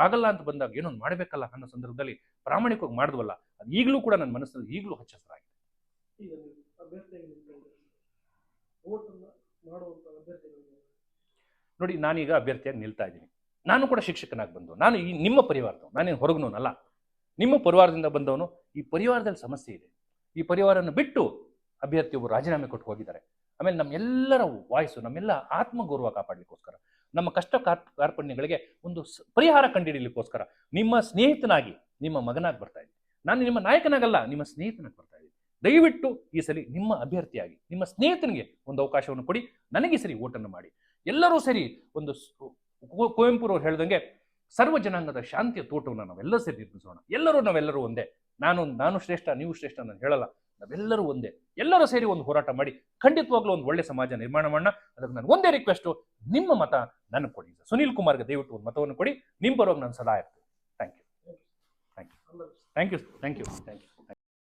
ಆಗಲ್ಲ ಅಂತ ಬಂದಾಗ ಏನೋ ಒಂದು ಮಾಡಬೇಕಲ್ಲ ಅನ್ನೋ ಸಂದರ್ಭದಲ್ಲಿ ಪ್ರಾಮಾಣಿಕವಾಗಿ ಮಾಡಿದ್ವಲ್ಲ, ಅದು ಈಗಲೂ ಕೂಡ ನನ್ನ ಮನಸ್ಸಲ್ಲಿ ಈಗಲೂ ಹಚ್ಚಹಸಿರಾಗಿದೆ. ಈಗ ನೀವು ಅಭ್ಯರ್ಥಿಯಾಗಿ ನಿಂತ್ಕೊಂಡ್ರೆ ವೋಟನ್ನ ಮಾಡುವಂತ ಅಭ್ಯರ್ಥಿಗಳು ನೋಡಿ, ನಾನೀಗ ಅಭ್ಯರ್ಥಿಯಾಗಿ ನಿಲ್ತಾ ಇದ್ದೀನಿ. ನಾನು ಕೂಡ ಶಿಕ್ಷಕನಾಗಿ ಬಂದು, ನಾನು ಈ ನಿಮ್ಮ ಪರಿವಾರದವನು, ನಾನೇನು ಹೊರಗಿನವನಲ್ಲ, ನಿಮ್ಮ ಪರಿವಾರದಿಂದ ಬಂದವನು. ಈ ಪರಿವಾರದಲ್ಲಿ ಸಮಸ್ಯೆ ಇದೆ. ಈ ಪರಿವಾರವನ್ನು ಬಿಟ್ಟು ಅಭ್ಯರ್ಥಿಯೊಬ್ಬರು ರಾಜೀನಾಮೆ ಕೊಟ್ಟು ಹೋಗಿದ್ದಾರೆ. ಆಮೇಲೆ ನಮ್ಮೆಲ್ಲರ ವಾಯ್ಸು, ನಮ್ಮೆಲ್ಲ ಆತ್ಮಗೌರವ ಕಾಪಾಡಲಿಕ್ಕೋಸ್ಕರ, ನಮ್ಮ ಕಷ್ಟ ಕಾರ್ಪಣ್ಯಗಳಿಗೆ ಒಂದು ಪರಿಹಾರ ಕಂಡುಹಿಡಲಿಕ್ಕೋಸ್ಕರ ನಿಮ್ಮ ಸ್ನೇಹಿತನಾಗಿ, ನಿಮ್ಮ ಮಗನಾಗಿ ಬರ್ತಾ ಇದ್ದೀನಿ. ನಾನು ನಿಮ್ಮ ನಾಯಕನಾಗಲ್ಲ, ನಿಮ್ಮ ಸ್ನೇಹಿತನಾಗಿ ಬರ್ತಾ ಇದ್ದೀನಿ. ದಯವಿಟ್ಟು ಈ ಸರಿ ನಿಮ್ಮ ಅಭ್ಯರ್ಥಿಯಾಗಿ ನಿಮ್ಮ ಸ್ನೇಹಿತನಿಗೆ ಒಂದು ಅವಕಾಶವನ್ನು ಕೊಡಿ. ನನಗೆ ಸರಿ ಓಟನ್ನು ಮಾಡಿ. ಎಲ್ಲರೂ ಸರಿ ಒಂದು ಕುವೆಂಪುರವ್ರು ಹೇಳ್ದಂಗೆ ಸರ್ವ ಜನಾಂಗದ ಶಾಂತಿಯ ತೋಟವನ್ನು ನಾವೆಲ್ಲ ಸೇರಿ ನಿರ್ಮಿಸೋಣ. ನಾವೆಲ್ಲರೂ ಒಂದೇ. ನಾನು ಶ್ರೇಷ್ಠ, ನೀವು ಶ್ರೇಷ್ಠ ನಾನು ಹೇಳಲ್ಲ, ನಾವೆಲ್ಲರೂ ಒಂದೇ. ಎಲ್ಲರೂ ಸೇರಿ ಒಂದು ಹೋರಾಟ ಮಾಡಿ ಖಂಡಿತವಾಗ್ಲೂ ಒಂದು ಒಳ್ಳೆ ಸಮಾಜ ನಿರ್ಮಾಣ ಮಾಡೋಣ. ಅದಕ್ಕೆ ನಾನು ಒಂದೇ ರಿಕ್ವೆಸ್ಟು, ನಿಮ್ಮ ಮತ ನನಗೆ ಕೊಡಿ. ಸುನೀಲ್ ಕುಮಾರ್ಗೆ ದಯವಿಟ್ಟು ಒಂದು ಮತವನ್ನು ಕೊಡಿ. ನಿಮ್ಮ ಪರವಾಗಿ ನಾನು ಸದಾ ಇರ್ತೀನಿ. Thank you.